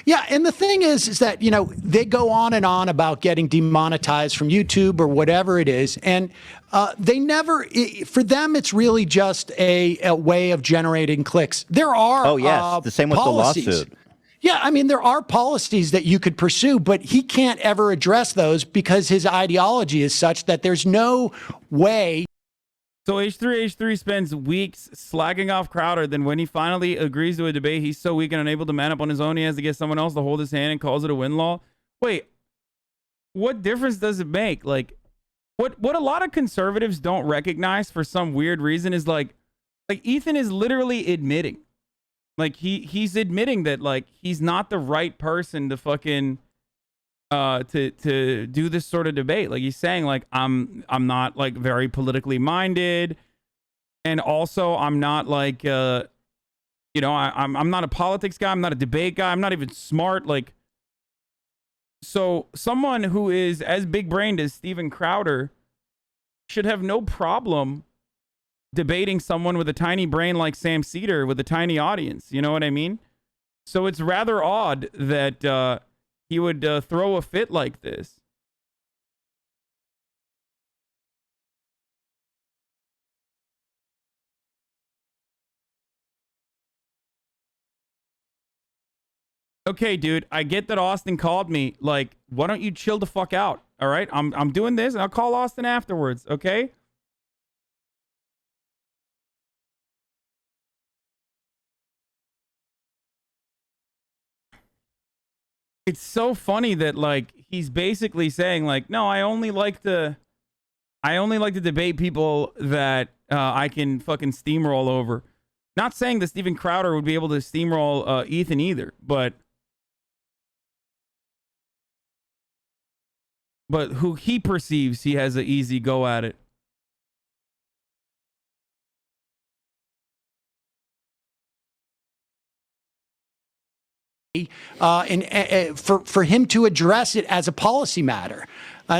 Yeah, and the thing is that, you know, they go on and on about getting demonetized from YouTube or whatever it is, and they never, for them, it's really just a way of generating clicks. There are the same with policies. The lawsuit. Yeah, I mean, there are policies that you could pursue, but he can't ever address those because his ideology is such that there's no way. So H3 spends weeks slagging off Crowder. Then when he finally agrees to a debate, he's so weak and unable to man up on his own, he has to get someone else to hold his hand and calls it a win-law. Wait, what difference does it make? Like, what a lot of conservatives don't recognize for some weird reason is like Ethan is literally admitting, like he's admitting that like he's not the right person to fucking to do this sort of debate. Like he's saying like I'm not like very politically minded, and also I'm not like you know, I'm not a politics guy, I'm not a debate guy, I'm not even smart. Like, so someone who is as big brained as Steven Crowder should have no problem debating someone with a tiny brain like Sam Seder with a tiny audience. You know what I mean? So it's rather odd that he would throw a fit like this. Okay, dude, I get that Austin called me. Like, why don't you chill the fuck out? All right, I'm doing this, and I'll call Austin afterwards. Okay. It's so funny that like he's basically saying like, no, I only like to debate people that I can fucking steamroll over. Not saying that Steven Crowder would be able to steamroll Ethan either, but who he perceives he has an easy go at it. And for him to address it as a policy matter.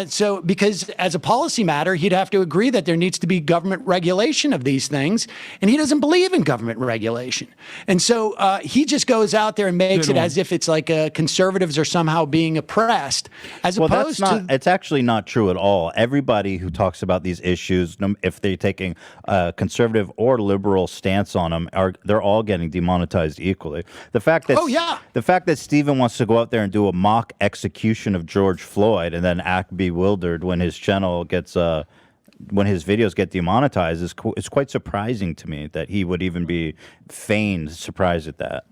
So because as a policy matter, he'd have to agree that there needs to be government regulation of these things. And he doesn't believe in government regulation. And so he just goes out there and makes it as if it's like conservatives are somehow being oppressed, as opposed to. It's actually not true at all. Everybody who talks about these issues, if they're taking a conservative or liberal stance on them, they're all getting demonetized equally. The fact that the fact that Stephen wants to go out there and do a mock execution of George Floyd and then act bewildered when his channel gets when his videos get demonetized is quite surprising to me that he would even be feigned surprised at that.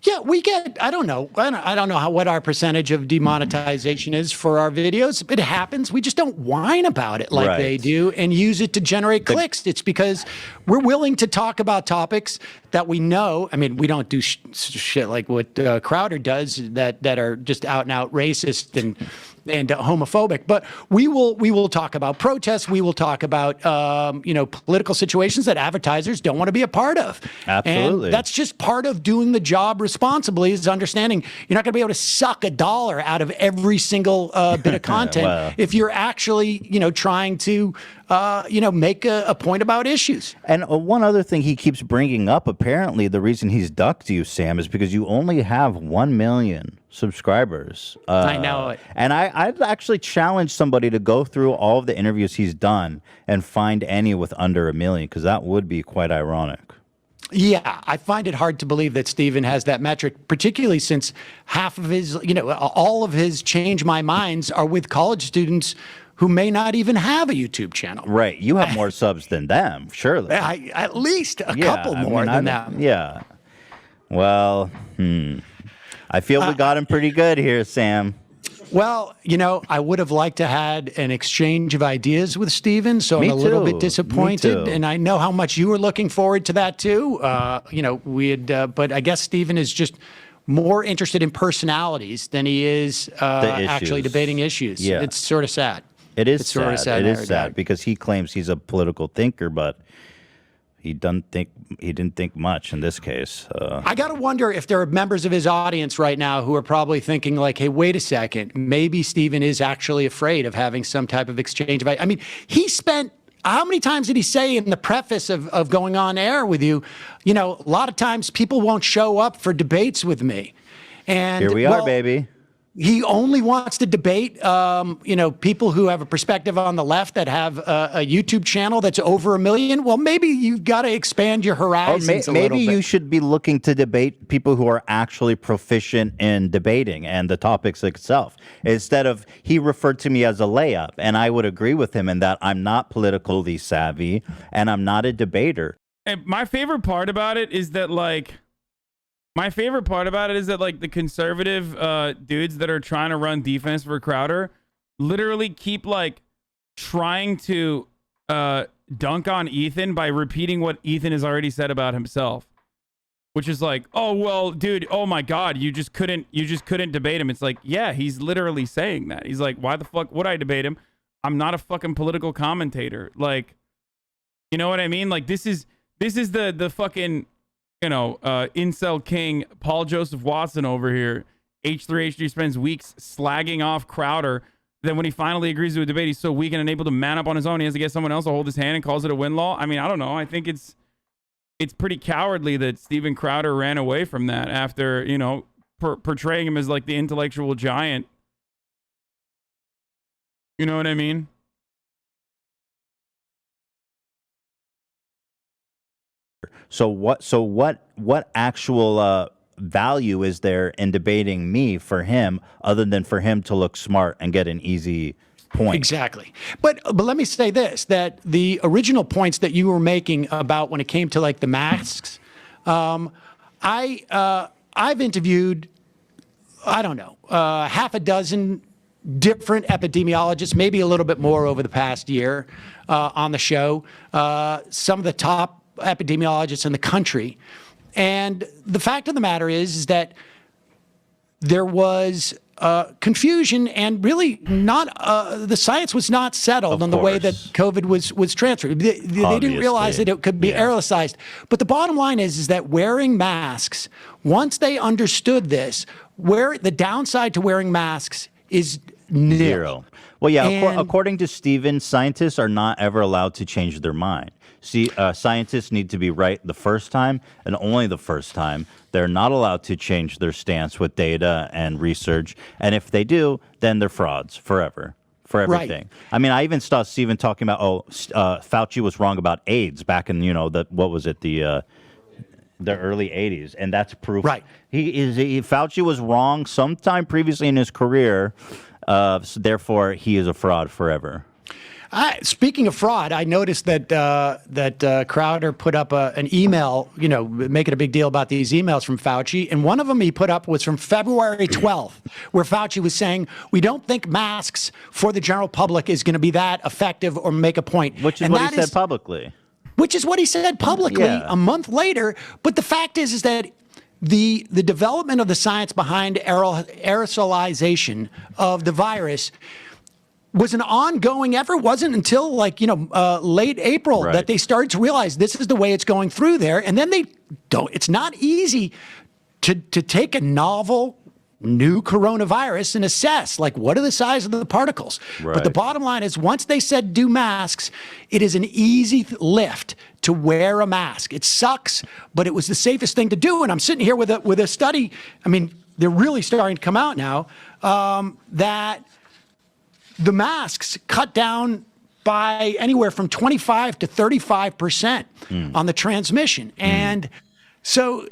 Yeah, we get, I don't know what our percentage of demonetization is for our videos. It happens. We just don't whine about it like they do and use it to generate clicks. It's because we're willing to talk about topics that we know. I mean, we don't do shit like what Crowder does that are just out and out racist and and homophobic. But we will talk about protests. We will talk about political situations that advertisers don't want to be a part of. Absolutely. And that's just part of doing the job responsibly, is understanding you're not going to be able to suck a dollar out of every single bit of content if you're actually trying to make a point about issues. And one other thing he keeps bringing up, apparently the reason he's ducked you, Sam, is because you only have 1 million subscribers. I know it. And I'd actually challenge somebody to go through all of the interviews he's done and find any with under 1 million, because that would be quite ironic. Yeah, I find it hard to believe that Steven has that metric, particularly since half of his, all of his Change My Minds are with college students who may not even have a YouTube channel. Right. You have more subs than them, surely. At least a couple more than them. Yeah. Well, I feel we got him pretty good here, Sam. Well, I would have liked to had an exchange of ideas with Steven, so I'm a little bit disappointed. And I know how much you were looking forward to that too. But I guess Steven is just more interested in personalities than he is actually debating issues. Yeah. It's sort of sad. It is it's sad. Sort of sad. It is sad because he claims he's a political thinker, but he didn't think much in this case. I got to wonder if there are members of his audience right now who are probably thinking like, hey, wait a second, maybe Steven is actually afraid of having some type of exchange of ideas. I mean, he spent, how many times did he say in the preface of going on air with you, a lot of times people won't show up for debates with me. And here we are, baby. He only wants to debate, people who have a perspective on the left that have a YouTube channel that's over 1 million. Well, maybe you've got to expand your horizons a little bit. Maybe you should be looking to debate people who are actually proficient in debating and the topics itself. Instead of, he referred to me as a layup, and I would agree with him in that I'm not politically savvy and I'm not a debater. And my favorite part about it is that, the conservative dudes that are trying to run defense for Crowder literally keep trying to dunk on Ethan by repeating what Ethan has already said about himself, which is like, oh well, dude, oh my God, you just couldn't debate him. It's like, yeah, he's literally saying that. He's like, why the fuck would I debate him? I'm not a fucking political commentator. You know what I mean? This is the fucking incel king Paul Joseph Watson over here. H3H3 spends weeks slagging off Crowder. Then when he finally agrees to a debate, he's so weak and unable to man up on his own, he has to get someone else to hold his hand and calls it a win-law. I mean, I don't know. I think it's pretty cowardly that Steven Crowder ran away from that after, portraying him as the intellectual giant. You know what I mean? So what actual value is there in debating me for him, other than for him to look smart and get an easy point? Exactly. But let me say this, that the original points that you were making about when it came to the masks, I've interviewed, I don't know, half a dozen different epidemiologists, maybe a little bit more over the past year on the show, some of the top epidemiologists in the country. And the fact of the matter is that there was confusion and really not the science was not settled on the way that COVID was transferred. They didn't realize that it could be aerosolized. But the bottom line is that wearing masks, once they understood this, the downside to wearing masks is nil. Zero. Well, yeah, according to Steven, scientists are not ever allowed to change their mind. See, scientists need to be right the first time and only the first time. They're not allowed to change their stance with data and research. And if they do, then they're frauds forever, for everything. Right. I mean, I even saw Steven talking about, Fauci was wrong about AIDS back in, the early 80s. And that's proof. Right. Fauci was wrong sometime previously in his career. So therefore, he is a fraud forever. Speaking of fraud, I noticed that Crowder put up an email, making a big deal about these emails from Fauci. And one of them he put up was from February 12th, where Fauci was saying, we don't think masks for the general public is going to be that effective or make a point. Which is what he said publicly. Which is what he said publicly a month later. But the fact is that the development of the science behind aerosolization of the virus was an ongoing effort. It wasn't until late April that they started to realize this is the way it's going through there. And then it's not easy to take a novel new coronavirus and assess what are the size of the particles. But the bottom line is, once they said do masks, it is an easy lift to wear a mask. It sucks, but it was the safest thing to do. And I'm sitting here with a study. I mean, they're really starting to come out now that the masks cut down by anywhere from 25 to 35% on the transmission. And so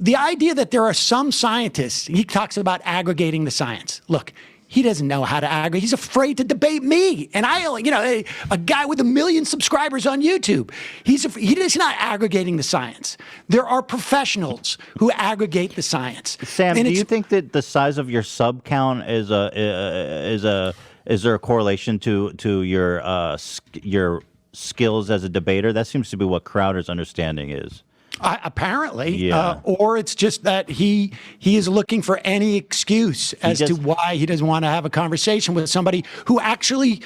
the idea that there are some scientists, he talks about aggregating the science. Look, he doesn't know how to aggregate. He's afraid to debate me. And a guy with 1 million subscribers on YouTube, he's not aggregating the science. There are professionals who aggregate the science. Sam, do you think that the size of your sub count is there a correlation to your skills as a debater? That seems to be what Crowder's understanding is. Apparently, or it's just that he is looking for any excuse as to why he doesn't want to have a conversation with somebody who actually,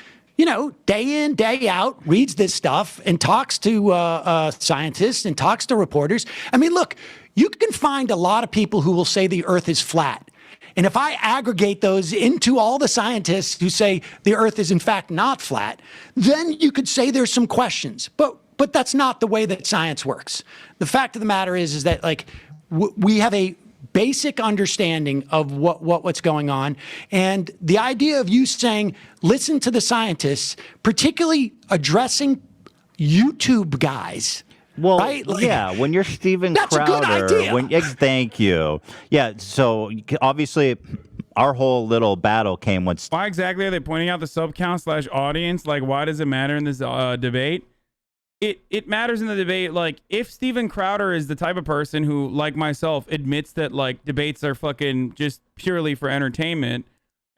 day in, day out, reads this stuff and talks to scientists and talks to reporters. I mean, look, you can find a lot of people who will say the Earth is flat. And if I aggregate those into all the scientists who say the Earth is in fact not flat, then you could say there's some questions. But that's not the way that science works. The fact of the matter is that we have a basic understanding of what's going on. And the idea of you saying, listen to the scientists, particularly addressing YouTube guys. Well, right? When you're Steven that's Crowder. A good idea. Thank you. Yeah, so obviously our whole little battle came when... Why exactly are they pointing out the sub count / audience? Why does it matter in this debate? It matters in the debate. If Steven Crowder is the type of person who, like myself, admits that debates are fucking just purely for entertainment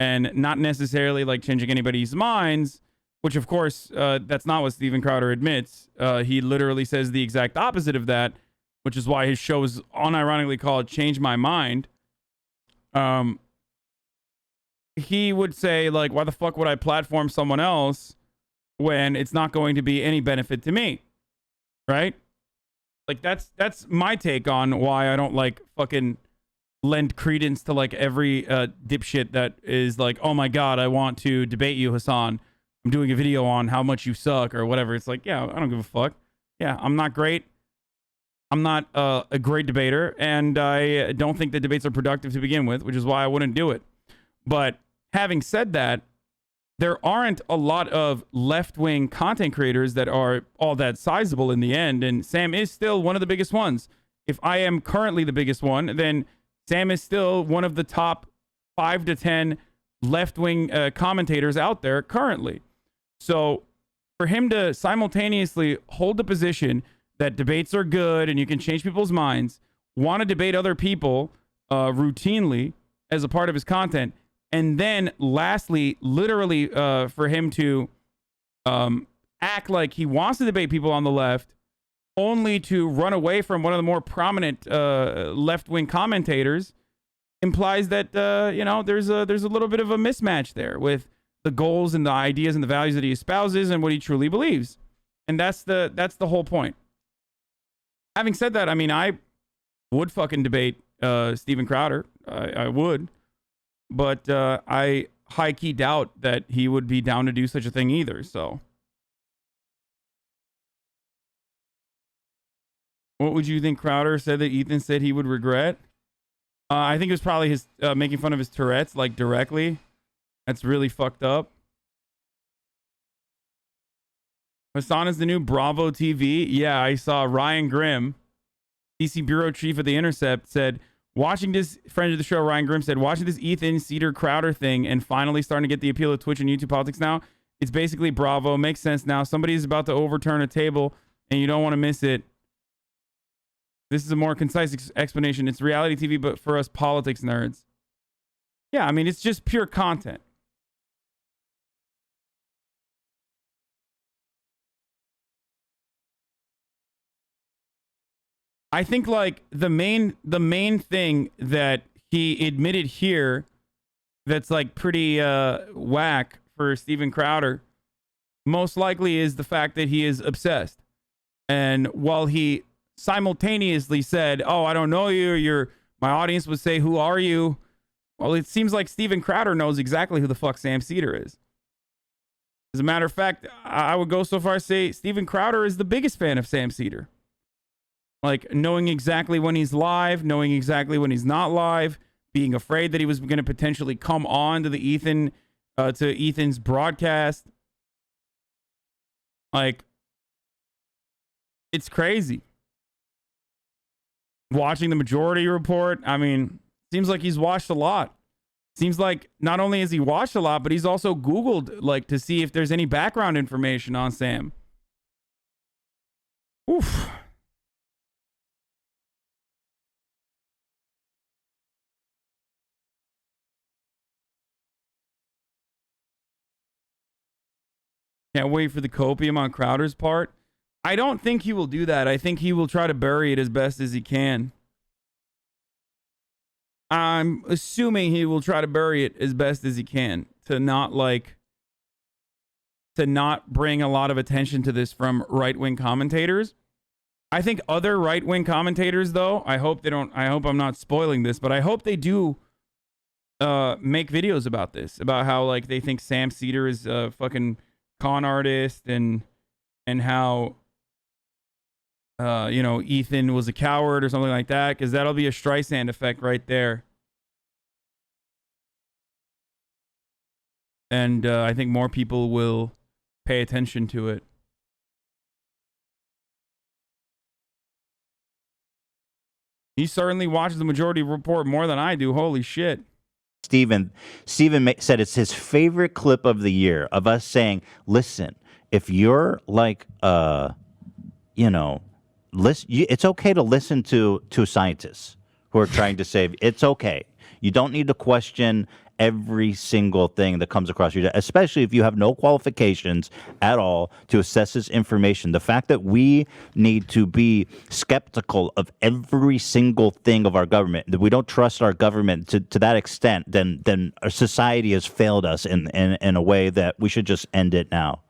and not necessarily changing anybody's minds, which of course that's not what Steven Crowder admits. He literally says the exact opposite of that, which is why his show is unironically called Change My Mind. He would say why the fuck would I platform someone else when it's not going to be any benefit to me, right? That's my take on why I don't fucking lend credence to every dipshit that is oh my god, I want to debate you, Hasan. I'm doing a video on how much you suck or whatever. It's yeah, I don't give a fuck. Yeah, I'm not great. I'm not a great debater, and I don't think that debates are productive to begin with, which is why I wouldn't do it. But having said that, there aren't a lot of left-wing content creators that are all that sizable in the end, and Sam is still one of the biggest ones. If I am currently the biggest one, then Sam is still one of the top 5 to 10 left-wing commentators out there currently. So for him to simultaneously hold the position that debates are good and you can change people's minds, want to debate other people routinely as a part of his content, and then lastly, literally for him to act like he wants to debate people on the left, only to run away from one of the more prominent left-wing commentators, implies that there's a little bit of a mismatch there with the goals and the ideas and the values that he espouses and what he truly believes. And that's the whole point. Having said that, I mean, I would fucking debate Steven Crowder. I would. But I high-key doubt that he would be down to do such a thing either, so. What would you think Crowder said that Ethan said he would regret? I think it was probably his making fun of his Tourette's, directly. That's really fucked up. Hasan is the new Bravo TV. Yeah, I saw Ryan Grimm, DC Bureau Chief of The Intercept, said, watching this, friend of the show, Ryan Grimm said, watching this Ethan Seder Crowder thing and finally starting to get the appeal of Twitch and YouTube politics now, it's basically Bravo. Makes sense now. Somebody's about to overturn a table and you don't want to miss it. This is a more concise explanation. It's reality TV, but for us politics nerds. Yeah, I mean, it's just pure content. I think like the main thing that he admitted here that's like pretty whack for Steven Crowder most likely is the fact that he is obsessed. And while he simultaneously said, "Oh, I don't know you," my audience would say, "Who are you?" Well, it seems like Steven Crowder knows exactly who the fuck Sam Seder is. As a matter of fact, I would go so far as to say Steven Crowder is the biggest fan of Sam Seder. Like knowing exactly when he's live, knowing exactly when he's not live, being afraid that he was going to potentially come on to the Ethan's broadcast. Like, it's crazy. Watching the Majority Report, I mean, seems like he's watched a lot. Seems like not only has he watched a lot, but he's also Googled like to see if there's any background information on Sam. Oof. Can't wait for the copium on Crowder's part. I don't think he will do that. I think he will try to bury it as best as he can. I'm assuming he will try to bury it as best as he can to not bring a lot of attention to this from right-wing commentators. I think other right-wing commentators, though, I hope I'm not spoiling this, but I hope they do make videos about this, about how like they think Sam Seder is a fucking con artist and how Ethan was a coward or something like that, because that'll be a Streisand effect right there. And I think more people will pay attention to it. He certainly watches the Majority Report more than I do. Holy shit. Steven said it's his favorite clip of the year of us saying, listen, if you're like, it's okay to listen to scientists who are trying to save. It's okay. You don't need to question every single thing that comes across your desk, especially if you have no qualifications at all to assess this information. The fact that we need to be skeptical of every single thing of our government, that we don't trust our government to that extent, then our society has failed us in a way that we should just end it now.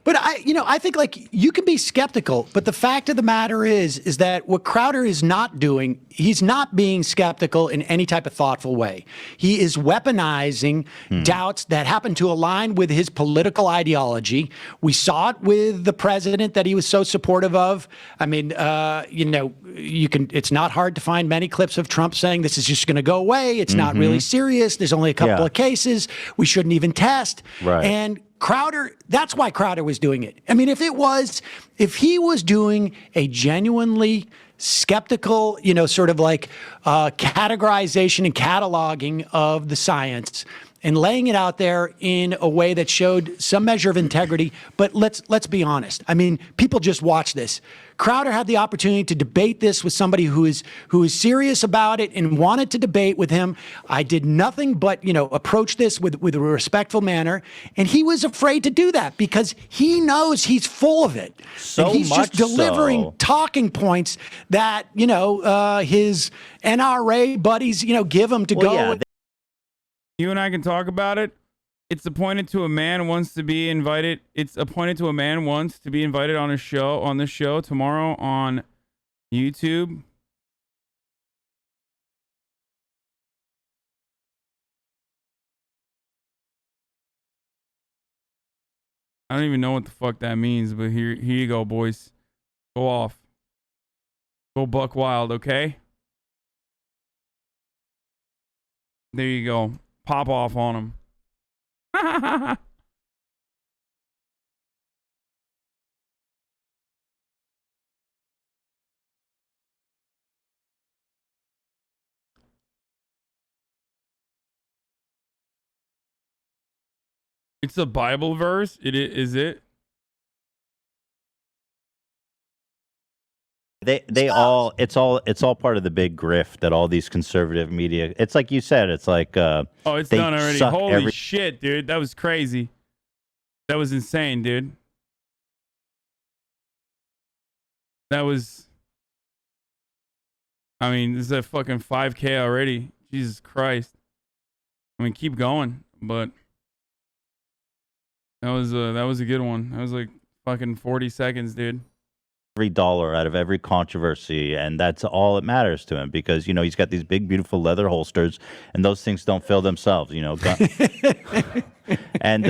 But I think like you can be skeptical, but the fact of the matter is that what Crowder is not doing, he's not being skeptical in any type of thoughtful way. He is weaponizing doubts that happen to align with his political ideology. We saw it with the president that he was so supportive of. I mean, it's not hard to find many clips of Trump saying this is just going to go away. It's not really serious. There's only a couple of cases. We shouldn't even test. Right. And Crowder, that's why Crowder was doing it. I mean, if he was doing a genuinely skeptical, sort of like categorization and cataloging of the science and laying it out there in a way that showed some measure of integrity, but let's be honest. I mean, people just watch this. Crowder had the opportunity to debate this with somebody who is serious about it and wanted to debate with him. I did nothing but, approach this with a respectful manner. And he was afraid to do that because he knows he's full of it. So and he's just much delivering talking points that, his NRA buddies, give him to go. Yeah, with. You and I can talk about it. It's appointed to a man wants to be invited. It's appointed to a man wants to be invited on this show tomorrow on YouTube. I don't even know what the fuck that means, but here you go, boys. Go off. Go buck wild, okay? There you go. Pop off on him. It's a Bible verse. Is it? It's all part of the big grift that all these conservative media. It's like you said. It's like it's done already. Holy shit, dude, that was crazy. That was insane, dude. That was I mean, this is at fucking 5K already. Jesus Christ. I mean, keep going, but that was a good one. That was like fucking 40 seconds, dude. Every dollar out of every controversy, and that's all that matters to him because he's got these big, beautiful leather holsters, and those things don't fill themselves. And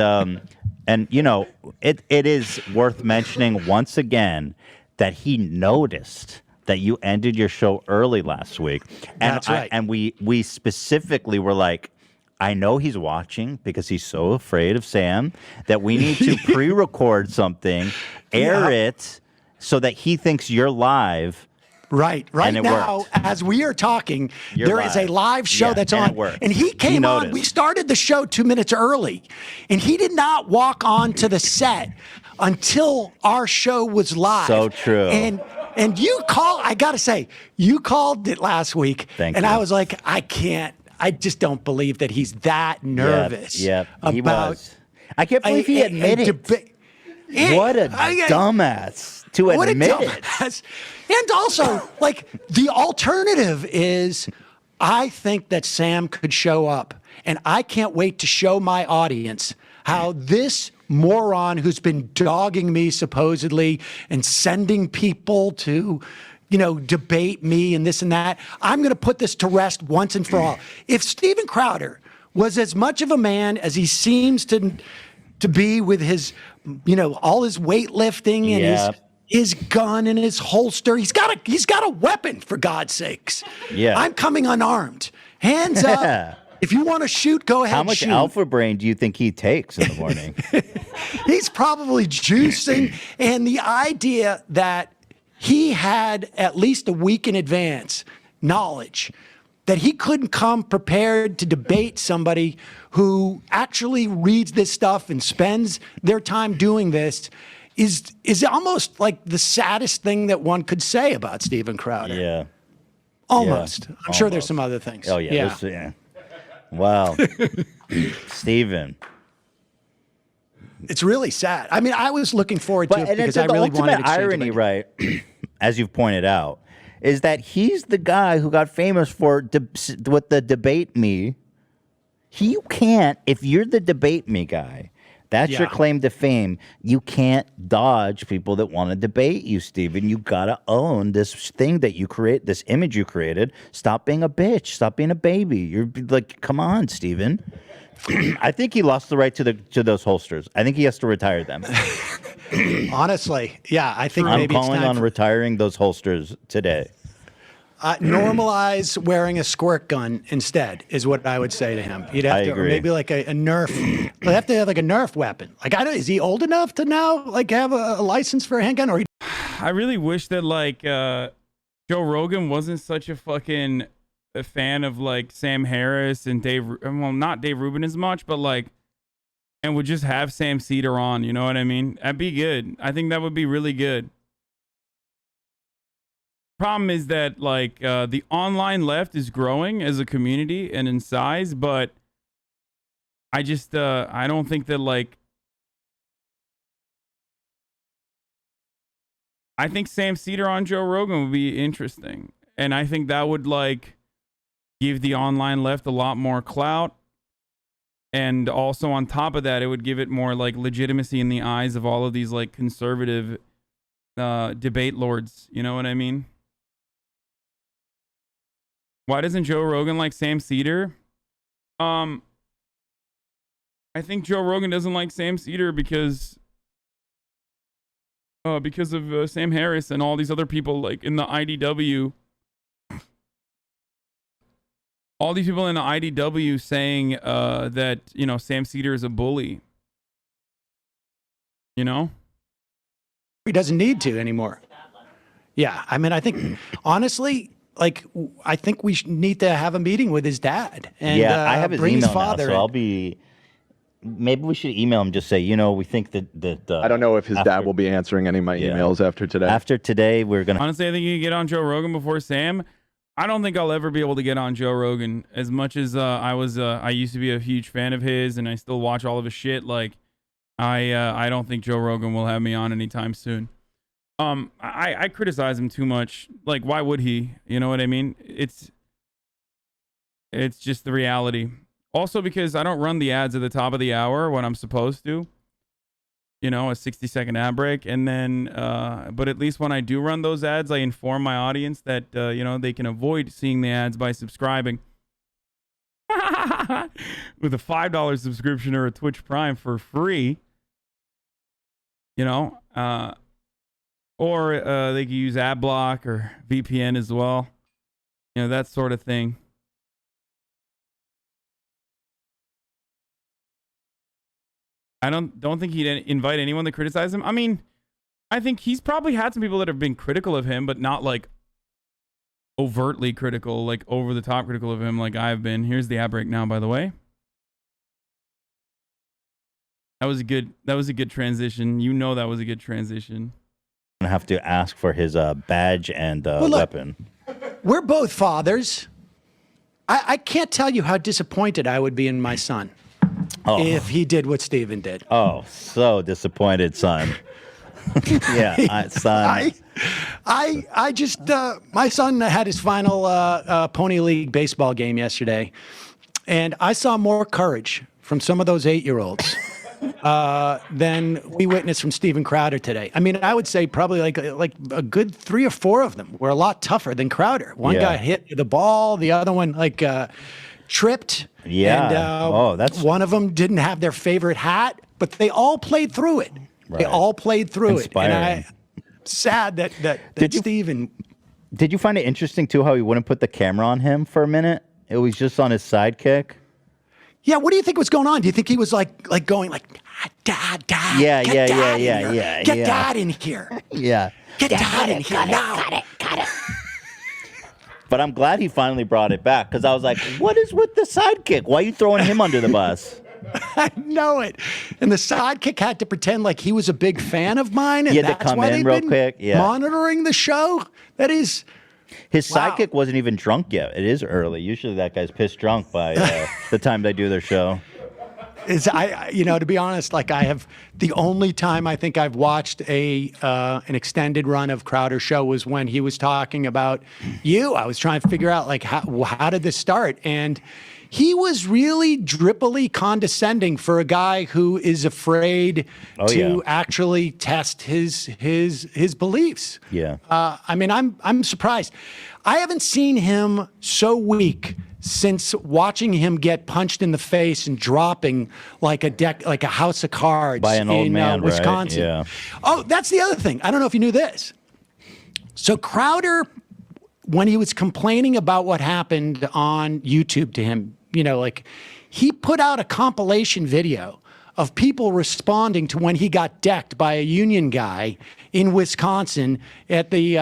it is worth mentioning once again that he noticed that you ended your show early last week, and That's right. and we specifically were like, I know he's watching because he's so afraid of Sam that we need to pre-record something, air it, so that he thinks you're live. Right now, worked. as we are talking, there is a live. live show that's and on. it worked. And he came on. noticed. We started the show 2 minutes early, and he did not walk on to the set until our show was live. So true. And you called, I got to say, you called it last week. Thank and you. I was like, I just don't believe that he's that nervous. Yep, he about was. I can't believe he admitted it. What a dumbass to What admit a it. dumbass. And also, like, the alternative is I think that Sam could show up, and I can't wait to show my audience how this moron who's been dogging me supposedly and sending people to, debate me and this and that, I'm going to put this to rest once and for all. If Steven Crowder was as much of a man as he seems to be with his, all his weightlifting and his gun and his holster. He's got a weapon, for God's sakes. Yeah. I'm coming unarmed. Hands up. If you want to shoot, go ahead. How much shoot. alpha brain do you think he takes in the morning? He's probably juicing. And the idea that he had at least a week in advance knowledge that he couldn't come prepared to debate somebody who actually reads this stuff and spends their time doing this is almost like the saddest thing that one could say about Steven Crowder. Yeah. Almost. Yeah, I'm sure there's some other things. Oh, yeah. Wow. Steven. It's really sad. I mean, I was looking forward to it because I the really wanted ultimate to irony, right, as you've pointed out, is that he's the guy who got famous for with the debate me. You can't, if you're the debate me guy, that's your claim to fame. You can't dodge people that want to debate you, Steven. You gotta own this thing that you create, this image you created. Stop being a bitch. Stop being a baby. You're like, come on, Steven. I think he lost the right to those holsters. I think he has to retire them. Honestly, yeah, I think I'm maybe calling it's time on retiring those holsters today. Normalize wearing a squirt gun instead is what I would say to him. You'd have to, or maybe like a Nerf. They have to have like a Nerf weapon. Like, is he old enough to now like have a license for a handgun? Or I really wish that like Joe Rogan wasn't such a fucking fan of like Sam Harris and Dave. Well, not Dave Rubin as much, but like, and would just have Sam Seder on. You know what I mean? That'd be good. I think that would be really good. Problem is that like the online left is growing as a community and in size, but I just I don't think that like I think Sam Seder on Joe Rogan would be interesting, and I think that would like give the online left a lot more clout, and also on top of that it would give it more like legitimacy in the eyes of all of these like conservative debate lords. You know what I mean? Why doesn't Joe Rogan like Sam Seder? I think Joe Rogan doesn't like Sam Seder because of Sam Harris and all these other people like in the IDW. All these people in the IDW saying that, you know, Sam Seder is a bully. You know? he doesn't need to anymore. Yeah, I mean, I think honestly, like, I think we need to have a meeting with his dad and I have his bring email his father. now, so I'll be. Maybe we should email him. Just say, you know, we think that I don't know if his dad will be answering any of my emails after today. After today, we're gonna. Honestly, I think you can get on Joe Rogan before Sam. I don't think I'll ever be able to get on Joe Rogan as much as I used to be a huge fan of his, and I still watch all of his shit. Like, I don't think Joe Rogan will have me on anytime soon. I criticize him too much. Like, why would he? You know what I mean? It's just the reality. Also, because I don't run the ads at the top of the hour when I'm supposed to. You know, a 60-second ad break. And then, but at least when I do run those ads, I inform my audience that, you know, they can avoid seeing the ads by subscribing. With a $5 subscription or a Twitch Prime for free. You know, or they can use AdBlock or VPN as well. You know, that sort of thing. I don't think he'd invite anyone to criticize him. I mean, I think he's probably had some people that have been critical of him, but not like overtly critical, like over the top critical of him like I've been. Here's the ad break now, by the way. That was a good transition. You know that was a good transition. I have to ask for his badge and look, weapon. We're both fathers. I can't tell you how disappointed I would be in my son if he did what Steven did. Oh, so disappointed, son. Yeah, son. I just my son had his final Pony League baseball game yesterday, and I saw more courage from some of those 8-year-olds than we witnessed from Steven Crowder today. I mean, I would say probably like a good 3 or 4 of them were a lot tougher than Crowder. One guy hit the ball, the other one tripped. Yeah. And that's one of them didn't have their favorite hat, but they all played through it. Right. They all played through Inspiring. it. And sad that Steven. Did you find it interesting too how he wouldn't put the camera on him for a minute? It was just on his sidekick. Yeah, what do you think was going on? Do you think he was like going like, Dad, Yeah. Get Dad in here. Yeah. Get Dad in here now. Got it. But I'm glad he finally brought it back because I was like, what is with the sidekick? Why are you throwing him under the bus? I know it. And the sidekick had to pretend like he was a big fan of mine. And He had to that's come why in they've real been quick. Yeah. monitoring the show. That is. His sidekick wasn't even drunk yet. It is early. Usually that guy's pissed drunk by the time they do their show. To be honest, like the only time I think I've watched an extended run of Crowder show was when he was talking about you. I was trying to figure out like how did this start, and he was really drippily condescending for a guy who is afraid to actually test his beliefs. Yeah. I mean, I'm surprised. I haven't seen him so weak since watching him get punched in the face and dropping like a house of cards by an old man, Wisconsin. Right? Yeah. Oh, that's the other thing. I don't know if you knew this. So Crowder, when he was complaining about what happened on YouTube to him, he put out a compilation video of people responding to when he got decked by a union guy in Wisconsin at the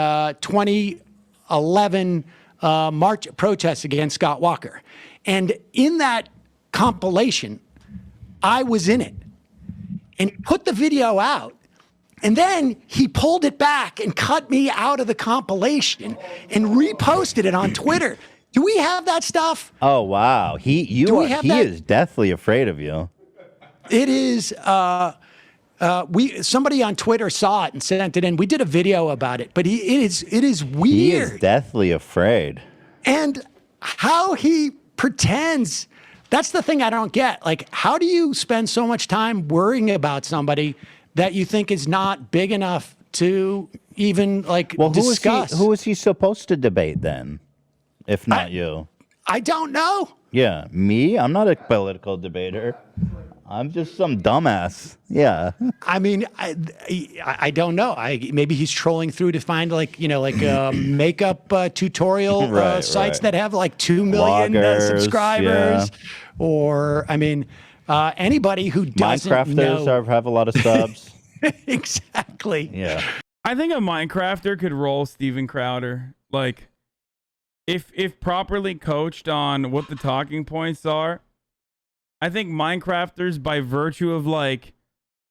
2011 march protest against Scott Walker. And in that compilation, I was in it. And he put the video out. And then he pulled it back and cut me out of the compilation and reposted it on Twitter. Do we have that stuff? Oh wow, he is deathly afraid of you. It is. Somebody on Twitter saw it and sent it in. We did a video about it, but it is weird. He is deathly afraid. And how he pretends. That's the thing I don't get. Like, how do you spend so much time worrying about somebody that you think is not big enough to even discuss? Who is he supposed to debate then? If not you. I don't know. Yeah, me? I'm not a political debater. I'm just some dumbass. Yeah. I mean, I don't know. Maybe he's trolling through to find makeup tutorial sites that have like 2 million subscribers, or anybody who doesn't Minecrafters have a lot of subs. Exactly. Yeah. I think a Minecrafter could roll Steven Crowder. Like, if properly coached on what the talking points are, I think Minecrafters, by virtue of like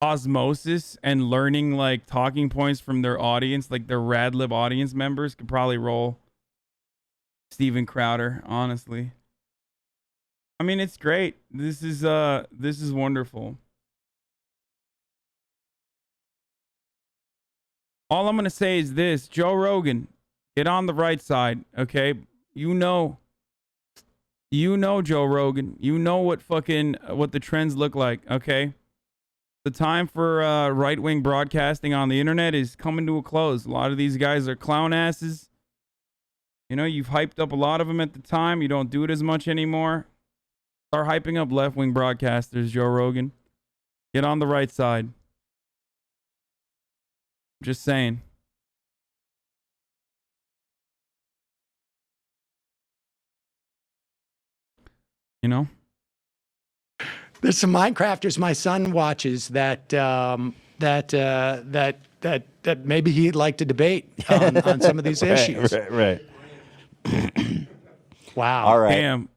osmosis and learning like talking points from their audience, like their Radlib audience members, could probably roll Steven Crowder, honestly. I mean, it's great. This is wonderful. All I'm going to say is this, Joe Rogan, get on the right side, okay? You know, Joe Rogan. You know what the trends look like, okay? The time for right-wing broadcasting on the internet is coming to a close. A lot of these guys are clown asses. You know, you've hyped up a lot of them at the time. You don't do it as much anymore. Start hyping up left-wing broadcasters, Joe Rogan. Get on the right side. Just saying. You know? There's some Minecrafters my son watches that maybe he'd like to debate on some of these issues. Right. Wow. All right. Damn,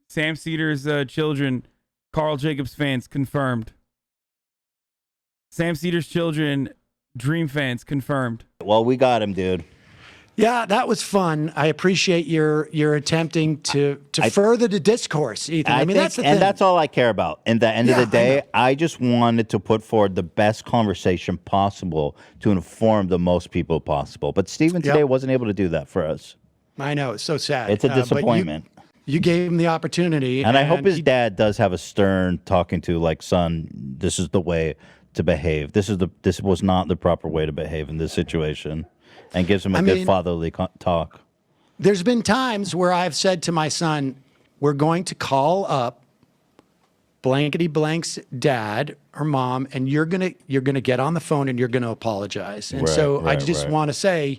Sam Seder's children, Carl Jacobs fans confirmed. Sam Seder's children, Dream fans confirmed. Well, we got him, dude. Yeah, that was fun. I appreciate your attempting to further the discourse, Ethan. I mean, that's the thing. And that's all I care about. In the end of the day, I just wanted to put forward the best conversation possible to inform the most people possible. But Stephen today wasn't able to do that for us. I know. It's so sad. It's a disappointment. You gave him the opportunity. And I hope his dad does have a stern talking to, like, son, this is the way to behave. This was not the proper way to behave in this situation. And gives him a good fatherly talk. There's been times where I've said to my son, we're going to call up blankety blank's dad or mom, and you're gonna get on the phone and you're gonna apologize. And I just want to say,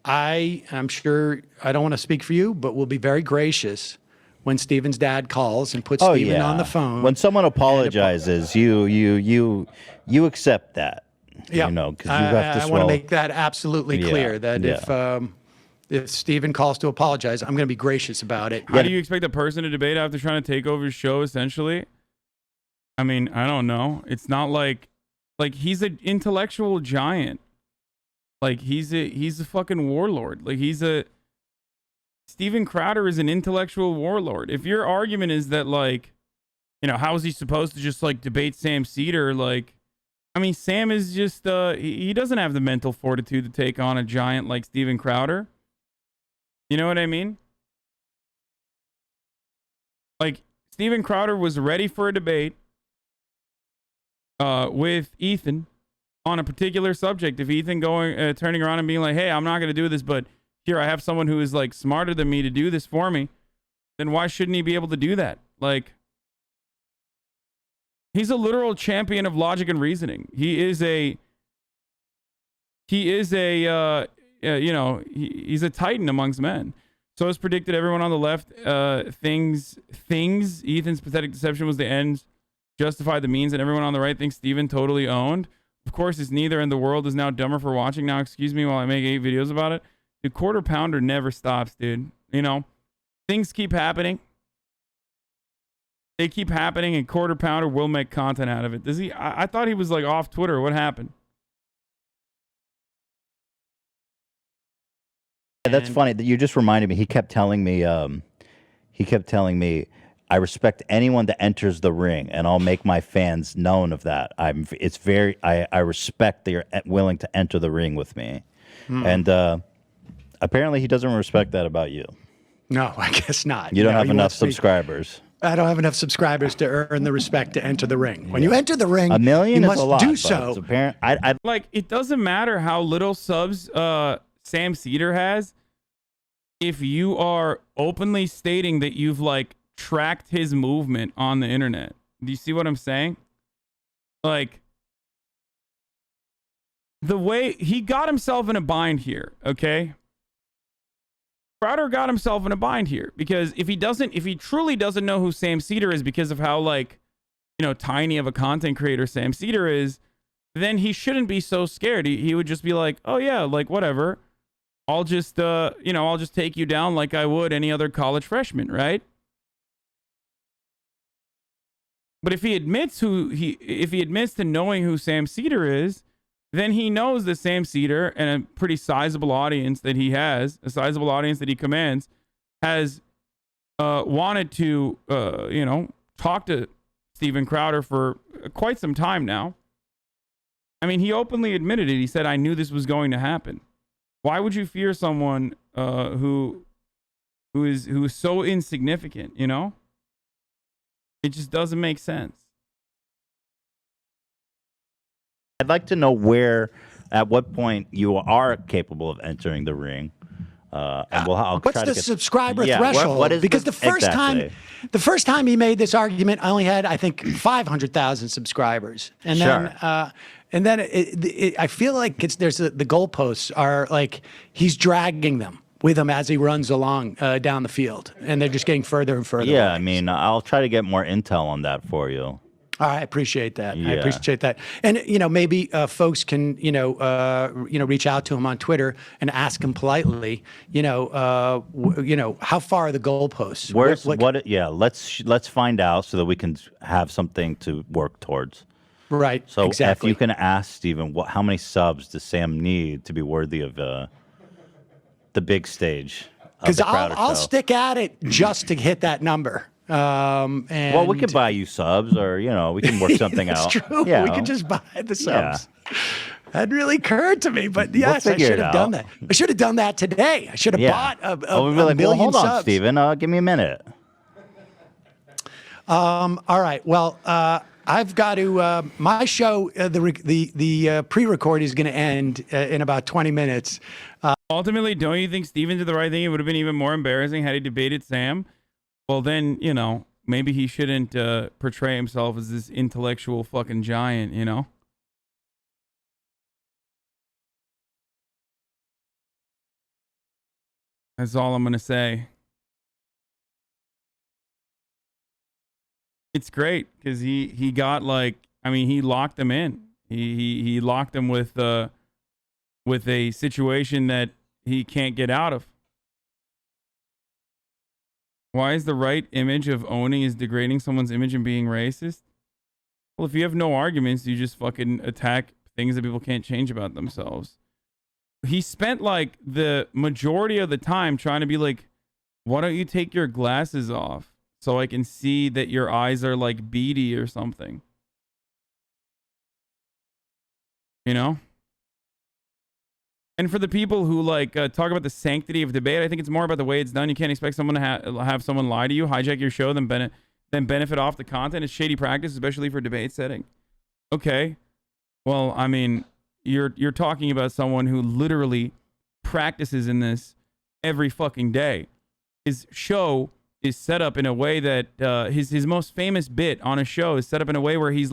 I'm sure I don't want to speak for you, but we'll be very gracious when Stephen's dad calls and puts Stephen on the phone. When someone apologizes, you accept that. Yeah, you know, because you have to. I want to make that absolutely clear that if Stephen calls to apologize, I'm going to be gracious about it. How do you expect a person to debate after trying to take over his show? Essentially, I mean, I don't know. It's not like he's an intellectual giant. Like he's a fucking warlord. Like Steven Crowder is an intellectual warlord. If your argument is that, like, you know, how is he supposed to just like debate Sam Seder? Like, I mean, Sam is just, he doesn't have the mental fortitude to take on a giant like Steven Crowder. You know what I mean? Like, Steven Crowder was ready for a debate with Ethan on a particular subject. If Ethan turning around and being like, hey, I'm not going to do this, but here I have someone who is like smarter than me to do this for me, then why shouldn't he be able to do that? Like, he's a literal champion of logic and reasoning. He's a titan amongst men. So as predicted, everyone on the left, Ethan's pathetic deception was the end, justified the means, and everyone on the right thinks Steven totally owned. Of course, it's neither, and the world is now dumber for watching. Now, excuse me while I make 8 videos about it. The quarter pounder never stops, dude. You know, things keep happening. They keep happening, and Quarter Pounder will make content out of it. Does he? I thought he was like off Twitter. What happened? Yeah, that's funny. You just reminded me. He kept telling me. I respect anyone that enters the ring, and I'll make my fans known of that. I respect that you're willing to enter the ring with me, and apparently he doesn't respect that about you. No, I guess not. You don't have enough subscribers. I don't have enough subscribers to earn the respect to enter the ring. When you enter the ring, $1 million you is must a lot, do but so. it's apparent. Like, it doesn't matter how little subs Sam Seder has. If you are openly stating that you've like tracked his movement on the internet, do you see what I'm saying? Like, the way he got himself in a bind here, okay? Crowder got himself in a bind here because if he truly doesn't know who Sam Seder is because of how, like, you know, tiny of a content creator Sam Seder is, then he shouldn't be so scared. He would just be like, oh yeah, like, whatever. I'll just take you down like I would any other college freshman, right? But if he admits to knowing who Sam Seder is, then he knows that Sam Seder and a pretty sizable audience that he has, a sizable audience that he commands, has wanted to, talk to Steven Crowder for quite some time now. I mean, he openly admitted it. He said, "I knew this was going to happen." Why would you fear someone who is so insignificant? You know, it just doesn't make sense. I'd like to know at what point you are capable of entering the ring. And I'll What's try the to get, subscriber yeah, threshold? What is because the first exactly. time he made this argument, I only had, I think, 500,000 subscribers, and Sure. then I feel like the goalposts are like he's dragging them with him as he runs along down the field, and they're just getting further and further. Yeah, away. I mean, I'll try to get more intel on that for you. I appreciate that. I Yeah. appreciate that. And maybe folks can reach out to him on Twitter and ask him politely. How far are the goalposts? Yeah, let's find out so that we can have something to work towards. Right. So exactly. if you can ask Steven, how many subs does Sam need to be worthy of the big stage? Because I'll show? stick at it just to hit that number. Well, we could buy you subs, or we can work something out. That's true. Yeah. We could just buy the subs. That really occurred to me, but yes, I figure should it have done out. that. I should have done that today. I should have bought a we'd be like, million hold on, subs. Steven. Give me a minute. All right. Well, I've got to. My show, the pre-record is going to end in about 20 minutes. Ultimately, don't you think Steven did the right thing? It would have been even more embarrassing had he debated Sam. Well, then, maybe he shouldn't portray himself as this intellectual fucking giant, That's all I'm going to say. It's great because he got he locked him in. He locked him with a situation that he can't get out of. Why is the right image of owning is degrading someone's image and being racist? Well, if you have no arguments, you just fucking attack things that people can't change about themselves. He spent the majority of the time trying to be like, why don't you take your glasses off so I can see that your eyes are beady or something? And for the people who talk about the sanctity of debate, I think it's more about the way it's done. You can't expect someone to have someone lie to you, hijack your show, then benefit off the content. It's shady practice, especially for debate setting. Okay, well, I mean, you're talking about someone who literally practices in this every fucking day. His show is set up in a way that his most famous bit on a show is set up in a way where he's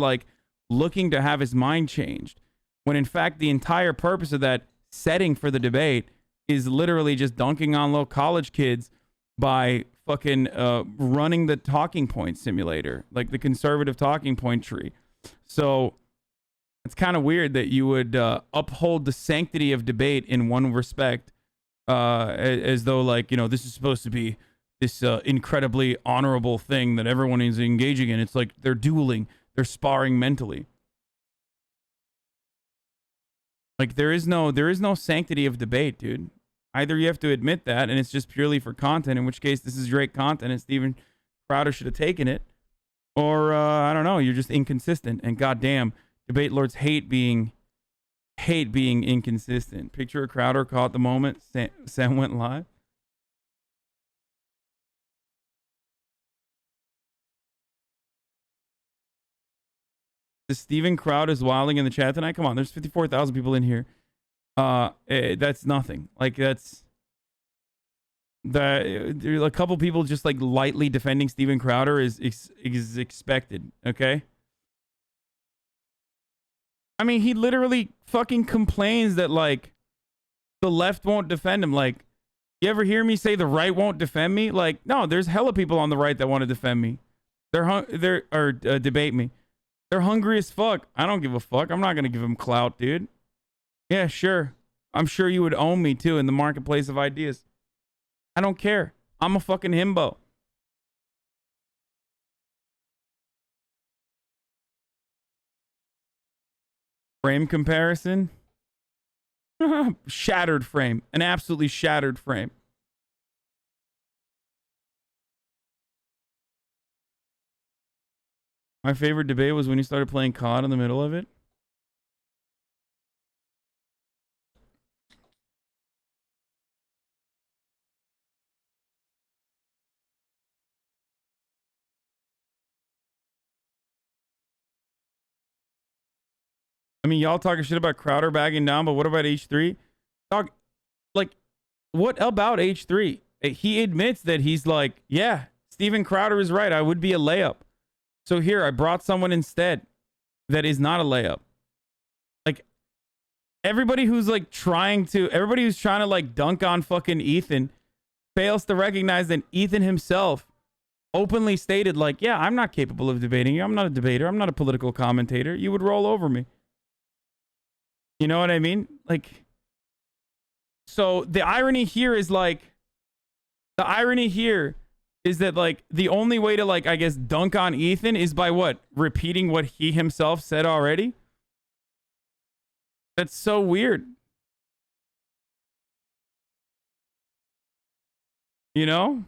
looking to have his mind changed, when in fact the entire purpose of that setting for the debate is literally just dunking on low college kids by fucking running the talking point simulator, like the conservative talking point tree. So it's kind of weird that you would uphold the sanctity of debate in one respect, as though this is supposed to be this incredibly honorable thing that everyone is engaging in. It's like they're dueling, they're sparring mentally. There is no sanctity of debate, dude. Either you have to admit that, and it's just purely for content, in which case this is great content, and Steven Crowder should have taken it, or I don't know, you're just inconsistent. And goddamn, debate lords hate being inconsistent. Picture a Crowder caught the moment Sam went live. The Steven Crowd is wilding in the chat tonight. Come on, there's 54,000 people in here. That's nothing. That's a couple people just lightly defending Steven Crowder is expected. Okay. I mean, he literally fucking complains that the left won't defend him. You ever hear me say the right won't defend me? No, there's hella people on the right that want to defend me. They're debate me. They're hungry as fuck. I don't give a fuck. I'm not going to give them clout, dude. Yeah, sure. I'm sure you would own me, too, in the marketplace of ideas. I don't care. I'm a fucking himbo. Frame comparison? Shattered frame. An absolutely shattered frame. My favorite debate was when you started playing COD in the middle of it. I mean, y'all talking shit about Crowder bagging down, but what about H3? Dog, like, what about H3? He admits that he's like, yeah, Steven Crowder is right. I would be a layup. So here, I brought someone instead that is not a layup. Like, everybody who's trying to like dunk on fucking Ethan fails to recognize that Ethan himself openly stated, like, yeah, I'm not capable of debating you. I'm not a debater. I'm not a political commentator. You would roll over me. You know what I mean? Like, so the irony here is that like the only way to like, I guess, dunk on Ethan is by what? Repeating what he himself said already? That's so weird. You know?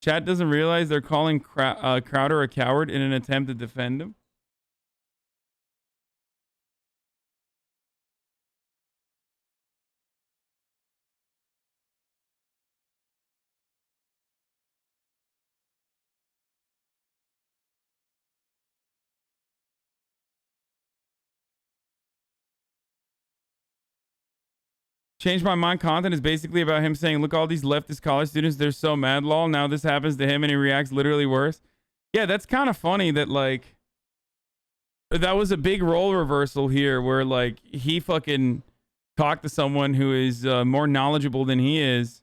Chat doesn't realize they're calling Crowder a coward in an attempt to defend him. Change My Mind content is basically about him saying, look, all these leftist college students, they're so mad, lol. Now this happens to him and he reacts literally worse. Yeah, that's kind of funny that, like, that was a big role reversal here where, like, he fucking talked to someone who is more knowledgeable than he is.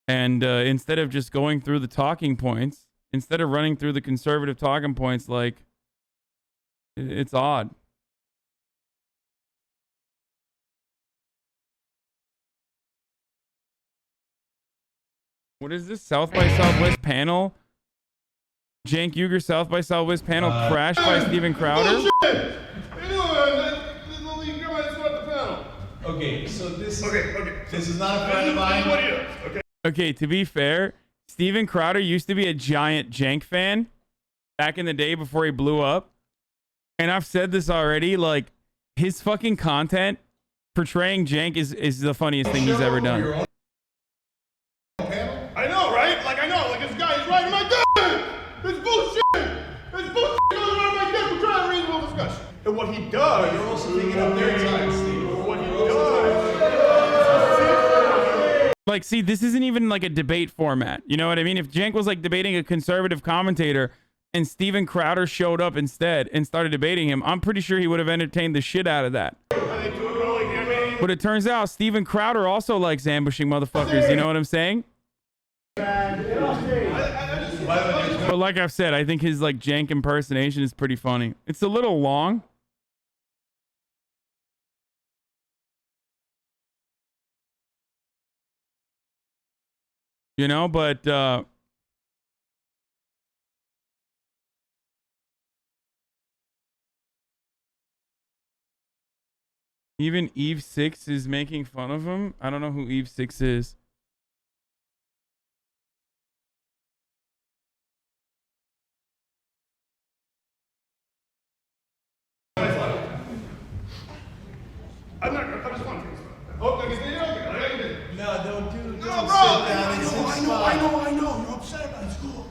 And instead of just going through the talking points, instead of running through the conservative talking points, like, it's odd. What is this? South by Southwest panel? Cenk Uygur South by Southwest panel crashed by Steven Crowder? Okay, so this is not a friend of mine. Okay, to be fair, Steven Crowder used to be a giant Cenk fan back in the day before he blew up. And I've said this already, like, his fucking content portraying Cenk is the funniest thing he's ever done. I know, right? Like, I know, like, this guy is right in my dick! It's bullshit! It's bullshit goes around my dick! We're trying a reasonable discussion. And what he does... You're also taking up their time, Steve. What he does... Like, see, this isn't even like a debate format. You know what I mean? If Cenk was like debating a conservative commentator and Steven Crowder showed up instead and started debating him, I'm pretty sure he would have entertained the shit out of that. But it turns out Steven Crowder also likes ambushing motherfuckers. You know what I'm saying? But like I've said, I think his like Cenk impersonation is pretty funny. It's a little long. You know, but even Eve 6 is making fun of him. I don't know who Eve 6 is. I'm not gonna... I just want to... Oh, okay. No, don't do it. No, bro! I know. You're upset about it. It's cool.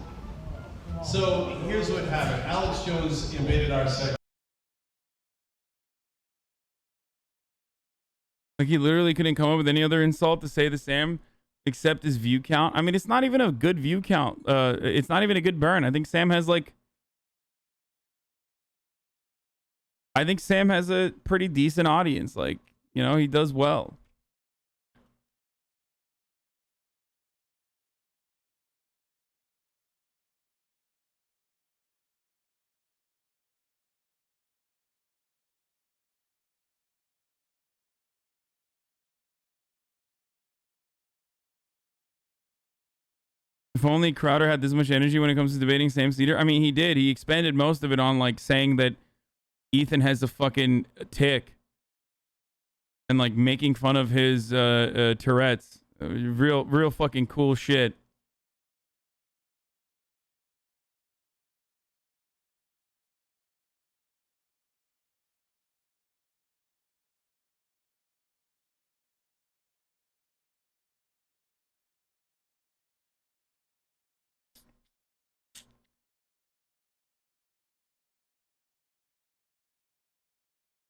So here's what happened. Alex Jones invaded our site. Like, he literally couldn't come up with any other insult to say to Sam except his view count. I mean, it's not even a good view count. It's not even a good burn. I think Sam has a pretty decent audience. Like, you know, he does well. If only Crowder had this much energy when it comes to debating Sam Seder. I mean, he did. He expended most of it on like saying that Ethan has a fucking tick and like making fun of his Tourette's. Real fucking cool shit.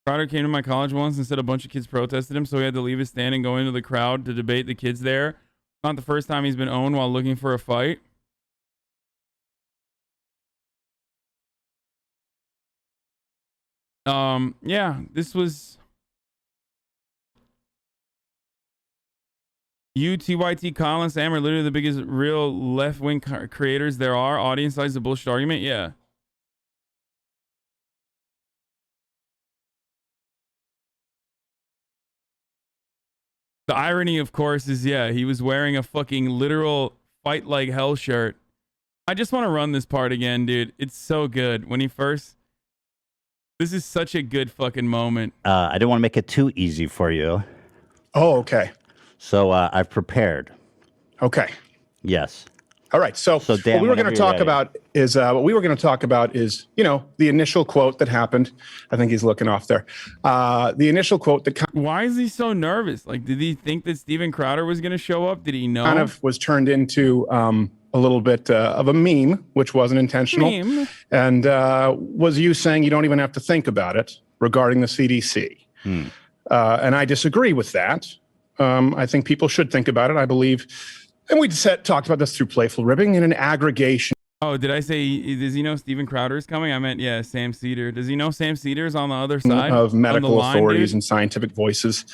Crowder came to my college once and said a bunch of kids protested him, so he had to leave his stand and go into the crowd to debate the kids there. Not the first time he's been owned while looking for a fight. Yeah, this was TYT, Colin, Sam are literally the biggest real left-wing creators there are. Audience size a bullshit argument. Yeah. The irony, of course, is, yeah, he was wearing a fucking literal fight like hell shirt. I just want to run this part again, dude. It's so good. When he first... This is such a good fucking moment. I didn't want to make it too easy for you. Oh, okay. So I've prepared. Okay. Yes. All right. So Dan, what we were going to whenever talk you're about is the initial quote that happened. I think he's looking off there. The initial quote that Why is he so nervous? Like, did he think that Steven Crowder was going to show up? Did he know? kind of was turned into a little bit of a meme, which wasn't intentional, and was you saying you don't even have to think about it regarding the CDC. And I disagree with that. I think people should think about it. I believe, and we talked about this through playful ribbing and an aggregation. Oh, did I say, does he know Steven Crowder is coming? I meant, yeah, Sam Seder. Does he know Sam Seder's on the other side? Of medical on the line, authorities dude? and scientific voices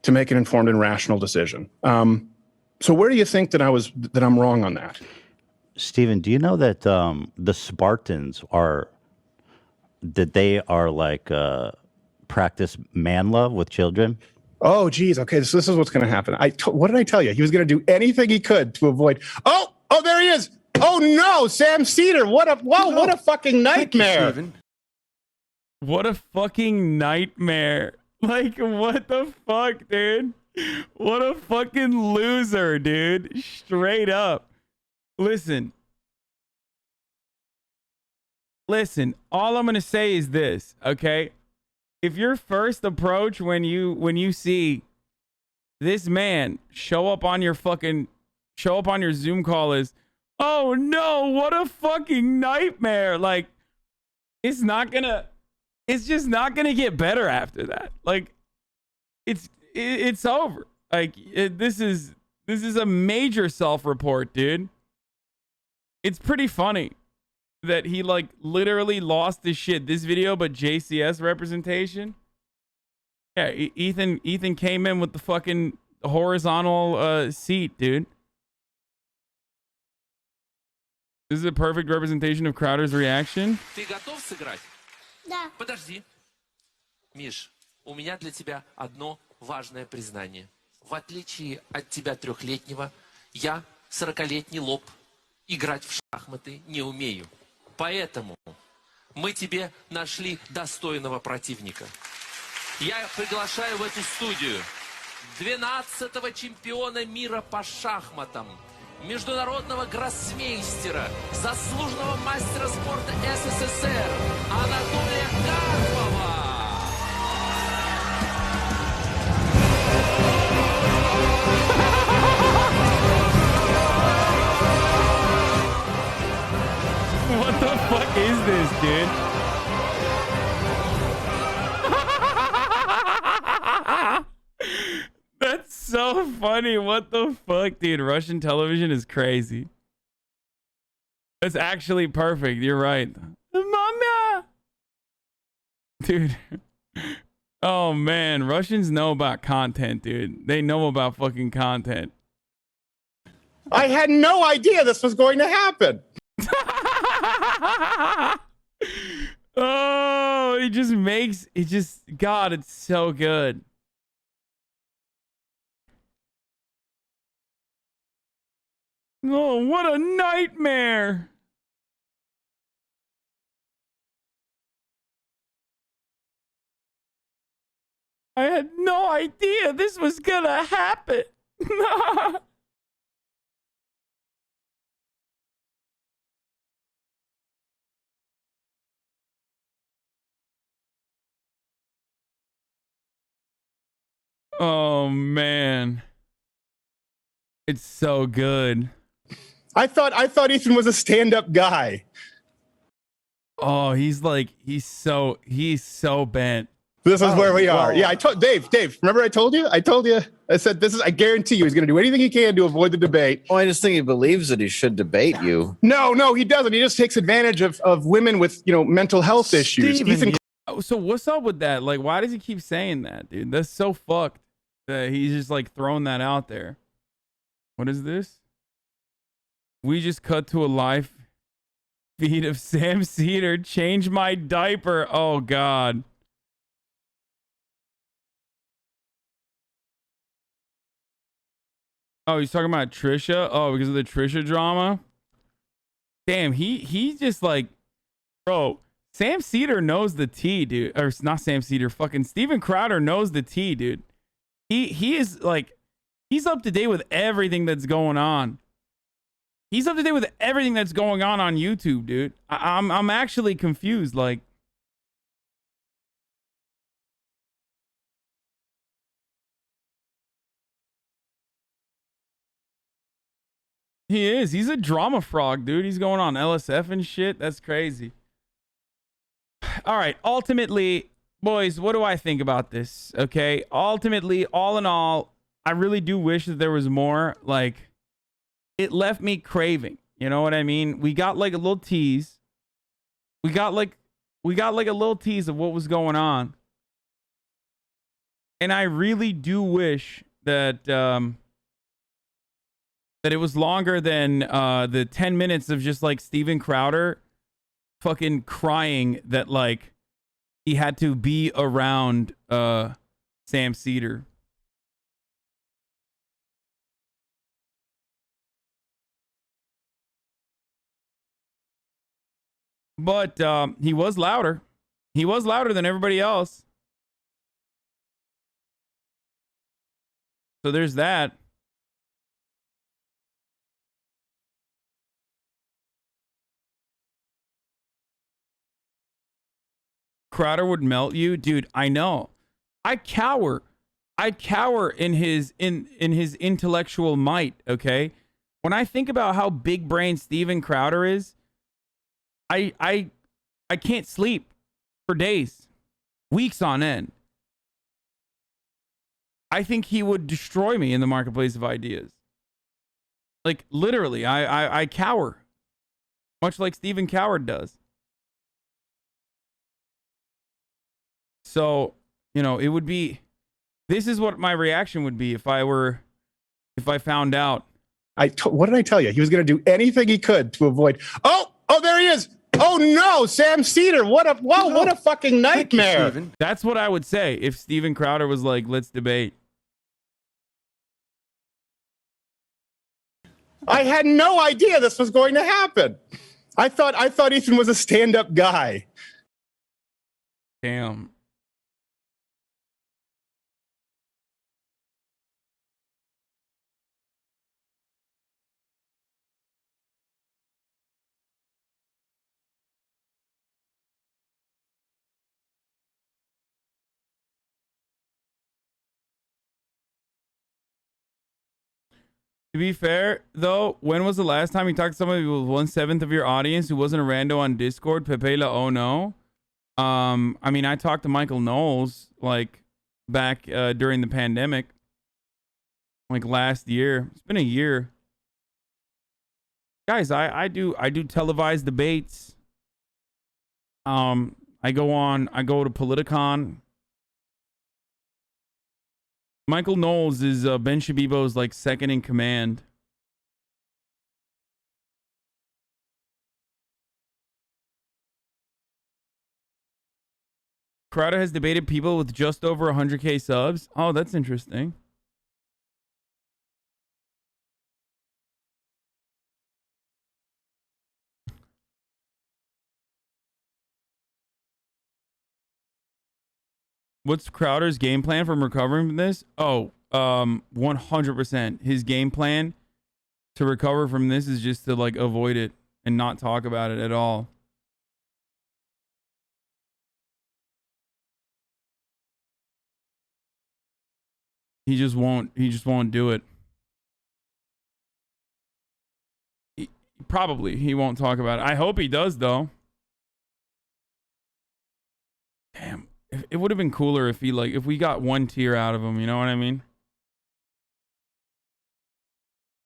to make an informed and rational decision. So where do you think that I'm wrong on that? Steven, do you know that the Spartans are like practice man love with children? Oh, geez. Okay, so this is what's going to happen. What did I tell you? He was going to do anything he could to avoid. Oh, there he is. Oh no, Sam Seder. What a fucking nightmare. What a fucking nightmare. Like, what the fuck, dude? What a fucking loser, dude. Straight up. Listen, all I'm going to say is this, okay? If your first approach when you see this man show up on your Zoom call is, oh no, what a fucking nightmare. Like, it's just not going to get better after that. Like, it's over. Like, this is a major self-report, dude. It's pretty funny that he like literally lost his shit. This video, but JCS representation. Yeah, Ethan came in with the fucking horizontal seat, dude. This is a perfect representation of Crowder's reaction. Ты готов сыграть? Да. Подожди. Миш, у меня для тебя одно важное признание. В отличие от тебя 3-летнего, я 40-летний лоб. Играть в шахматы не умею. Поэтому мы тебе нашли достойного противника. Я приглашаю в эту студию 12-го чемпиона мира по шахматам, международного гроссмейстера, заслуженного мастера спорта СССР Анатолия Карпова. What the fuck is this, dude? That's so funny. What the fuck, dude? Russian television is crazy. That's actually perfect. You're right. Mama! Dude. Oh, man. Russians know about content, dude. They know about fucking content. I had no idea this was going to happen. Oh, God, it's so good. Oh, what a nightmare. I had no idea this was gonna happen. Oh man, it's so good. I thought Ethan was a stand-up guy. Oh, he's so bent. This is where we are. well- Yeah, I told Dave. Remember I told you? I said this is. I guarantee you, he's going to do anything he can to avoid the debate. Well, I just think he believes that he should debate you. No, he doesn't. He just takes advantage of women with mental health issues. Steven, Ethan, Oh, so what's up with that? Like, why does he keep saying that, dude? That's so fucked that he's just like throwing that out there. What is this? We just cut to a live feed of Sam Seder. Change my diaper. Oh, God. Oh, he's talking about Trisha? Oh, because of the Trisha drama? Damn, he just like, bro, Sam Seder knows the tea, dude. Or not Sam Seder, fucking Steven Crowder knows the tea, dude. He is like, he's up to date with everything that's going on. He's up to date with everything that's going on YouTube, dude. I'm actually confused. Like, he is. He's a drama frog, dude. He's going on LSF and shit. That's crazy. All right. Ultimately, boys, what do I think about this? Okay. Ultimately, all in all, I really do wish that there was more. Like, it left me craving. You know what I mean? We got like a little tease. We got like a little tease of what was going on. And I really do wish that that it was longer than the 10 minutes of just like Steven Crowder fucking crying that like he had to be around Sam Seder. But he was louder. He was louder than everybody else. So there's that. Crowder would melt you, dude. I know. I cower in his intellectual might. Okay, when I think about how big brain Steven Crowder is, I can't sleep for days, weeks on end. I think he would destroy me in the marketplace of ideas. Like literally, I cower, much like Steven Coward does. So, it would be, this is what my reaction would be if I found out. what did I tell you? He was going to do anything he could to avoid. Oh, there he is. Oh no, Sam Seder. What a fucking nightmare. That's what I would say if Steven Crowder was like, let's debate. I had no idea this was going to happen. I thought Ethan was a stand-up guy. Damn. To be fair, though, when was the last time you talked to somebody with 1/7 of your audience who wasn't a rando on Discord? Pepe la oh no. I mean, I talked to Michael Knowles like back during the pandemic, like last year. It's been a year, guys. I do televised debates. I go to Politicon. Michael Knowles is Ben Shabibo's like second in command. Crowder has debated people with just over 100K subs. Oh, that's interesting. What's Crowder's game plan from recovering from this? Oh, 100%. His game plan to recover from this is just to like avoid it and not talk about it at all. He just won't do it. Probably he won't talk about it. I hope he does though. Damn. it would have been cooler if he like if we got one tier out of him. You know what I mean?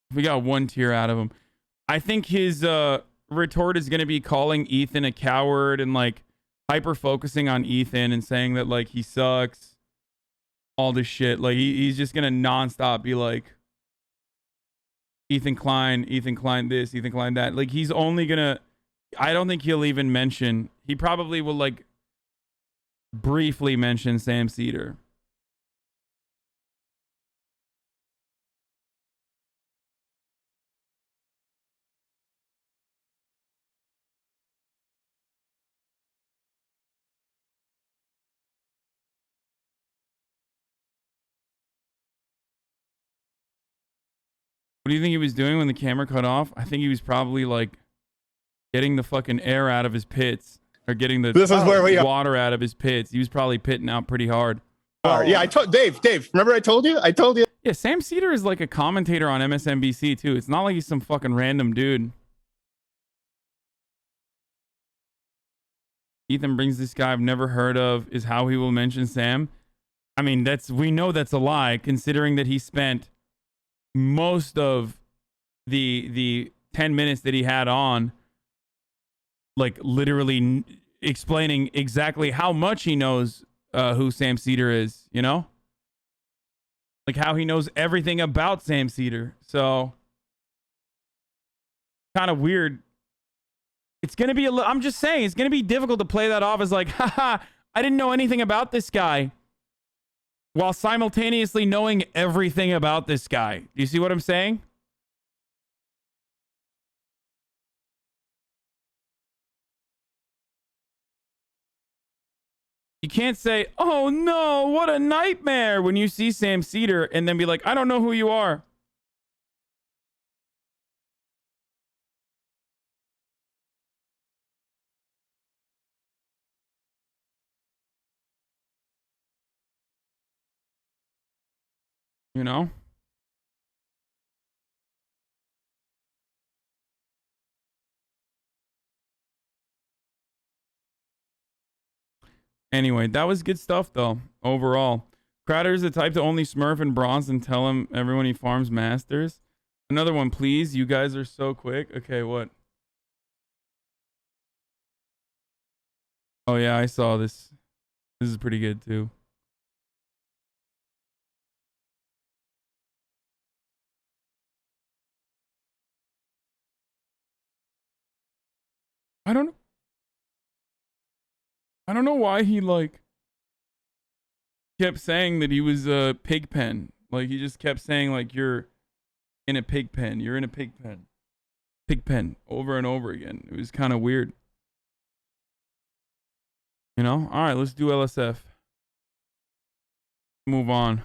If we got one tier out of him, I think his retort is gonna be calling Ethan a coward and like hyper focusing on Ethan and saying that like he sucks, all this shit. Like he's just gonna nonstop be like Ethan Klein this, Ethan Klein that. Like he's only gonna. I don't think he'll even mention. He probably will like briefly mention Sam Seder. What do you think he was doing when the camera cut off? I think he was probably like getting the fucking air out of his pits or getting the water out of his pits. He was probably pitting out pretty hard. Yeah, I told Dave. Remember I told you? Yeah, Sam Seder is like a commentator on MSNBC too. It's not like he's some fucking random dude. Ethan brings this guy I've never heard of is how he will mention Sam. I mean, we know that's a lie, considering that he spent most of the 10 minutes that he had on like literally explaining exactly how much he knows who Sam Seder is, you know? Like how he knows everything about Sam Seder. So kind of weird. It's going to be I'm just saying, it's going to be difficult to play that off as like, haha, I didn't know anything about this guy, while simultaneously knowing everything about this guy. Do you see what I'm saying? You can't say, oh no, what a nightmare, when you see Sam Seder and then be like, I don't know who you are. You know? Anyway, that was good stuff, though, overall. Crowder is the type to only smurf and bronze and tell him everyone he farms masters. Another one, please. You guys are so quick. Okay, what? Oh, yeah, I saw this. This is pretty good, too. I don't know why he like kept saying that he was a pig pen. Like he just kept saying like you're in a pig pen. You're in a pig pen. Pig pen over and over again. It was kind of weird. You know? All right, let's do LSF. Move on.